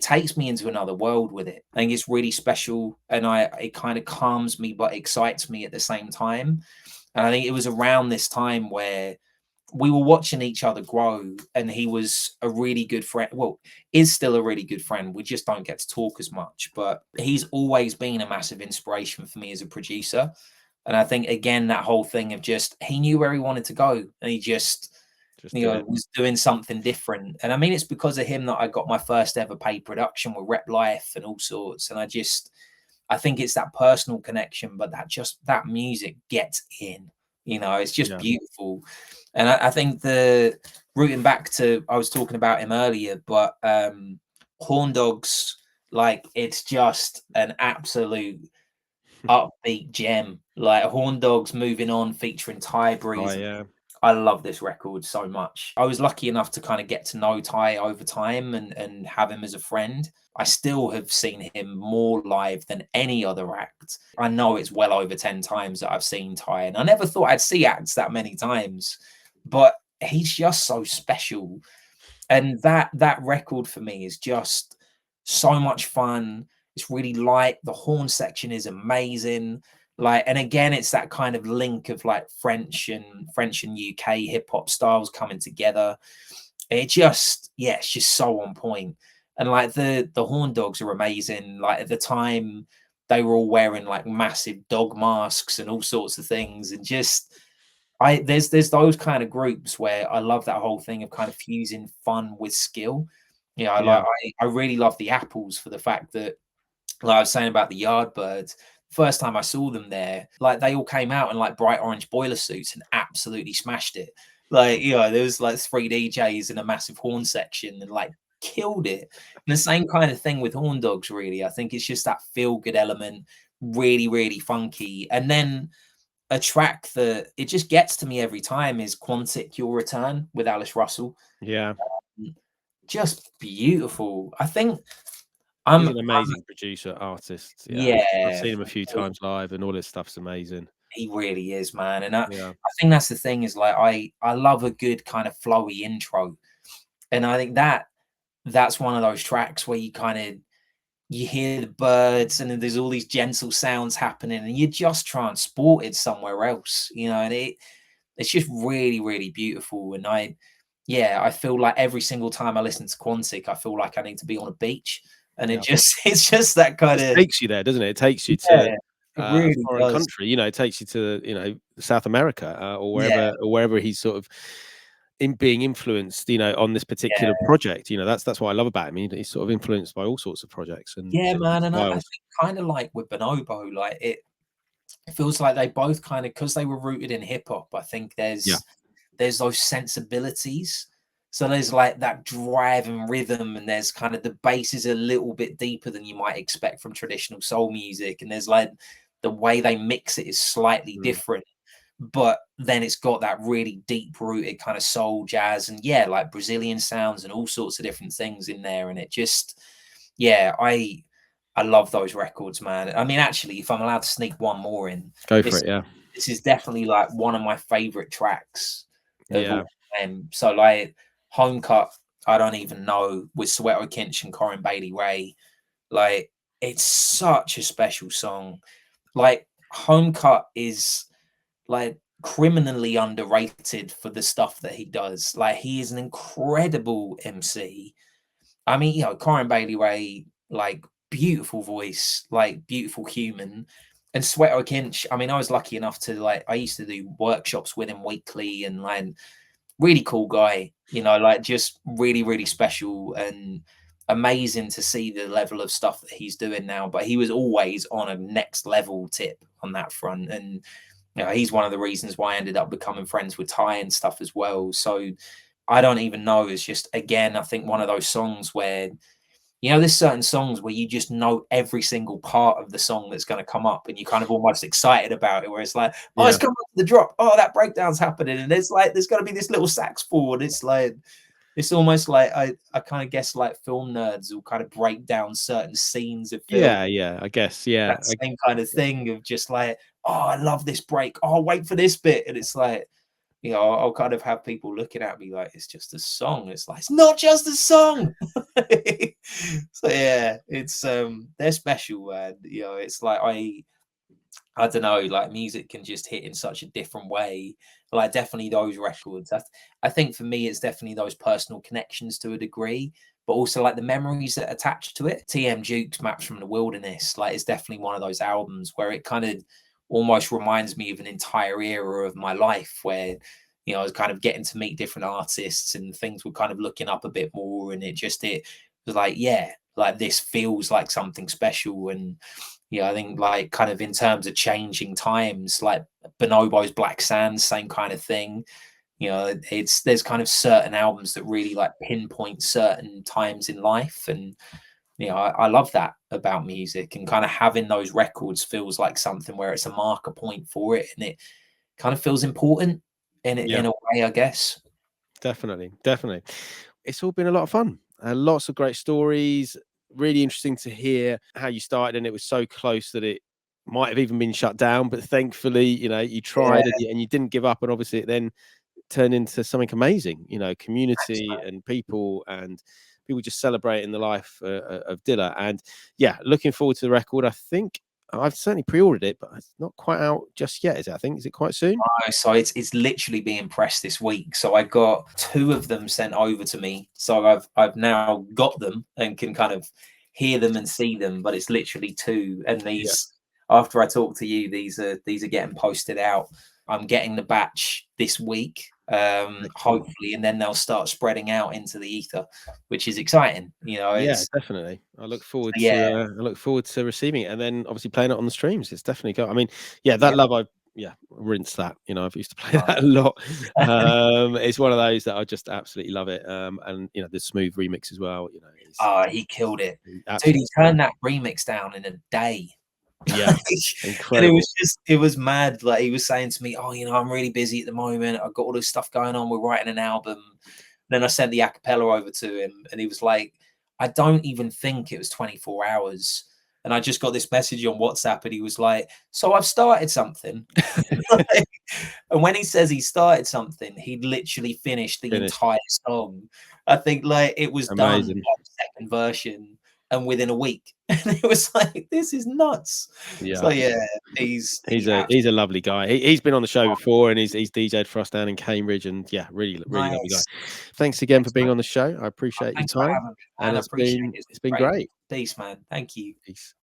Speaker 2: takes me into another world with it. I think it's really special, and it kind of calms me but excites me at the same time. And I think it was around this time where we were watching each other grow, and he was a really good friend. Well, is still a really good friend. We just don't get to talk as much, but he's always been a massive inspiration for me as a producer. And I think again that whole thing of just he knew where he wanted to go, and he just
Speaker 1: Do it.
Speaker 2: was doing something different. And I mean, it's because of him that I got my first ever paid production with Rep Life and all sorts. And I think it's that personal connection, but that music gets in, it's just
Speaker 1: Yeah.
Speaker 2: beautiful. And I think the rooting back to, I was talking about him earlier, but Horn Dogs, like, it's just an absolute upbeat gem. Like Horn Dogs Moving On featuring Ty
Speaker 1: Oh
Speaker 2: Breeze.
Speaker 1: yeah.
Speaker 2: I love this record so much. I was lucky enough to kind of get to know Ty over time and have him as a friend. I still have seen him more live than any other act. I know it's well over 10 times that I've seen Ty, and I never thought I'd see acts that many times, but he's just so special. And that record for me is just so much fun. It's really light. The horn section is amazing. Like, and again, it's that kind of link of like French and UK hip hop styles coming together. It just, yeah, it's just so on point. And like the Horn Dogs are amazing. Like at the time, they were all wearing like massive dog masks and all sorts of things. And just there's those kind of groups where I love that whole thing of kind of fusing fun with skill.
Speaker 1: Yeah.
Speaker 2: I really love the Apples for the fact that, like I was saying about the Yardbirds, first time I saw them there, like they all came out in like bright orange boiler suits and absolutely smashed it. Like, there was like 3 DJs in a massive horn section and like killed it. And the same kind of thing with Horn Dogs, really. I think it's just that feel good element, really, really funky. And then a track that it just gets to me every time is Quantic Your Return with Alice Russell.
Speaker 1: Yeah.
Speaker 2: Just beautiful. I think
Speaker 1: He's
Speaker 2: I'm
Speaker 1: an amazing producer, artist. Yeah. I've
Speaker 2: yeah,
Speaker 1: seen him a few times live and all his stuff's amazing.
Speaker 2: he really is, man. And I
Speaker 1: Yeah.
Speaker 2: think that's the thing is like I love a good kind of flowy intro. And I think that's one of those tracks where you hear the birds and then there's all these gentle sounds happening and you're just transported somewhere else, and it's just really, really beautiful. And I feel like every single time I listen to Quantic, I feel like I need to be on a beach. And
Speaker 1: Yeah.
Speaker 2: it's just that kind
Speaker 1: Just
Speaker 2: of,
Speaker 1: takes you there, doesn't it? It takes you to
Speaker 2: yeah, It
Speaker 1: a
Speaker 2: really
Speaker 1: foreign
Speaker 2: does.
Speaker 1: country. You know, it takes you to, you know, South America,
Speaker 2: Yeah,
Speaker 1: or wherever he's sort of in being influenced, you know, on this
Speaker 2: yeah,
Speaker 1: particular project. You know, that's what I love about him. He's sort of influenced by all sorts of projects and
Speaker 2: yeah,
Speaker 1: sort of
Speaker 2: man. And I
Speaker 1: styles.
Speaker 2: think kind of like with Bonobo, like it feels like they both kind of, because they were rooted in hip hop. I think
Speaker 1: Yeah,
Speaker 2: there's those sensibilities. So there's like that drive and rhythm, and there's kind of the bass is a little bit deeper than you might expect from traditional soul music, and there's like the way they mix it is slightly
Speaker 1: mm,
Speaker 2: different, but then it's got that really deep rooted kind of soul jazz and yeah, like Brazilian sounds and all sorts of different things in there, and it just yeah, I love those records, man. I mean, actually, if I'm allowed to sneak one more in,
Speaker 1: go for
Speaker 2: this
Speaker 1: it. Yeah,
Speaker 2: this is definitely like one of my favorite tracks of
Speaker 1: yeah,
Speaker 2: all time. So like Home Cut, I don't even know, with Soweto Kinch and Corin Bailey Ray. Like it's such a special song. Like Home Cut is like criminally underrated for the stuff that he does. Like he is an incredible MC. I mean, you know, Corin Bailey Ray, like beautiful voice, like beautiful human. And Sweato Kinch, I mean, I was lucky enough to like I used to do workshops with him weekly and like really cool guy, you know, like just really, really special and amazing to see the level of stuff that he's doing now. But he was always on a next level tip on that front. And you know, he's one of the reasons why I ended up becoming friends with Ty and stuff as well. So I don't even know. It's just again, I think one of those songs where you know, there's certain songs where you just know every single part of the song that's going to come up, and you're kind of almost excited about it. Where it's like, oh, it's
Speaker 1: yeah,
Speaker 2: coming up to the drop. Oh, that breakdown's happening, and there's like there's going to be this little sax forward. It's like it's almost like I kind of guess like film nerds will kind of break down certain scenes of film.
Speaker 1: yeah, yeah. I guess, yeah,
Speaker 2: That same kind of thing of just like, oh, I love this break. Oh, wait for this bit, and it's like you know, I'll kind of have people looking at me like it's just a song. It's like it's not just a song. So yeah, it's they're special, man. You know, it's like I don't know, like music can just hit in such a different way. Like definitely those records. I think for me, it's definitely those personal connections to a degree, but also like the memories that attach to it. TM Duke's Maps from the Wilderness, like it's definitely one of those albums where it kind of almost reminds me of an entire era of my life where you know I was kind of getting to meet different artists and things were kind of looking up a bit more, and it was like yeah, like this feels like something special. And yeah, I think like kind of in terms of changing times, like Bonobo's Black Sands, same kind of thing. You know, it's there's kind of certain albums that really like pinpoint certain times in life, and you know, I love that about music, and kind of having those records feels like something where it's a marker point for it, and it kind of feels important
Speaker 1: yeah.
Speaker 2: in a way, I guess.
Speaker 1: Definitely, definitely. It's all been a lot of fun. Lots of great stories. Really interesting to hear how you started, and it was so close that it might have even been shut down. But thankfully, you know, you
Speaker 2: Yeah,
Speaker 1: tried and you didn't give up, and obviously, it then turned into something amazing. You know, community and people just celebrating the life of Dilla. And yeah, looking forward to the record. I think I've certainly pre-ordered it, but it's not quite out just yet. Is it? I think is it quite soon?
Speaker 2: so it's literally being pressed this week. So I got two of them sent over to me. So I've now got them and can kind of hear them and see them. But it's literally two. And
Speaker 1: Yeah,
Speaker 2: these after I talk to you, these are getting posted out. I'm getting the batch this week,
Speaker 1: excellent.
Speaker 2: hopefully, and then they'll start spreading out into the ether, which is exciting. You know,
Speaker 1: Yeah,
Speaker 2: it's
Speaker 1: definitely.
Speaker 2: yeah,
Speaker 1: I look forward to receiving it, and then obviously playing it on the streams. It's definitely go. I mean, yeah, that
Speaker 2: yeah.
Speaker 1: love. I yeah, rinse that. You know, I've used to play that a lot. It's one of those that I just absolutely love it. And you know, the smooth remix as well. You know,
Speaker 2: Oh,
Speaker 1: it's
Speaker 2: he killed it, dude.
Speaker 1: absolutely
Speaker 2: He
Speaker 1: stunning.
Speaker 2: turned that remix down in a day.
Speaker 1: Yeah,
Speaker 2: And
Speaker 1: incredible.
Speaker 2: it was mad. Like he was saying to me, "Oh, you know, I'm really busy at the moment. I've got all this stuff going on. We're writing an album." Then I sent the acapella over to him, and he was like, "I don't even think it was 24 hours." And I just got this message on WhatsApp, and he was like, "So I've started something." And when he says he started something, he'd literally finished the
Speaker 1: Finished.
Speaker 2: entire song. I think like it was done
Speaker 1: Amazing.
Speaker 2: by the second version and within a week. And it was like, this is nuts. So
Speaker 1: Yeah.
Speaker 2: yeah, he absolutely
Speaker 1: He's a lovely guy. He's been on the show before, and he's DJ'd for us down in Cambridge, and yeah, really lovely guy.
Speaker 2: nice.
Speaker 1: Thanks again for
Speaker 2: Thanks,
Speaker 1: being
Speaker 2: man.
Speaker 1: on the show. I appreciate your
Speaker 2: Thanks for
Speaker 1: time,
Speaker 2: having me,
Speaker 1: and
Speaker 2: man. I appreciate it. It's
Speaker 1: it's been
Speaker 2: great.
Speaker 1: great.
Speaker 2: Peace, man. Thank you.
Speaker 1: Peace.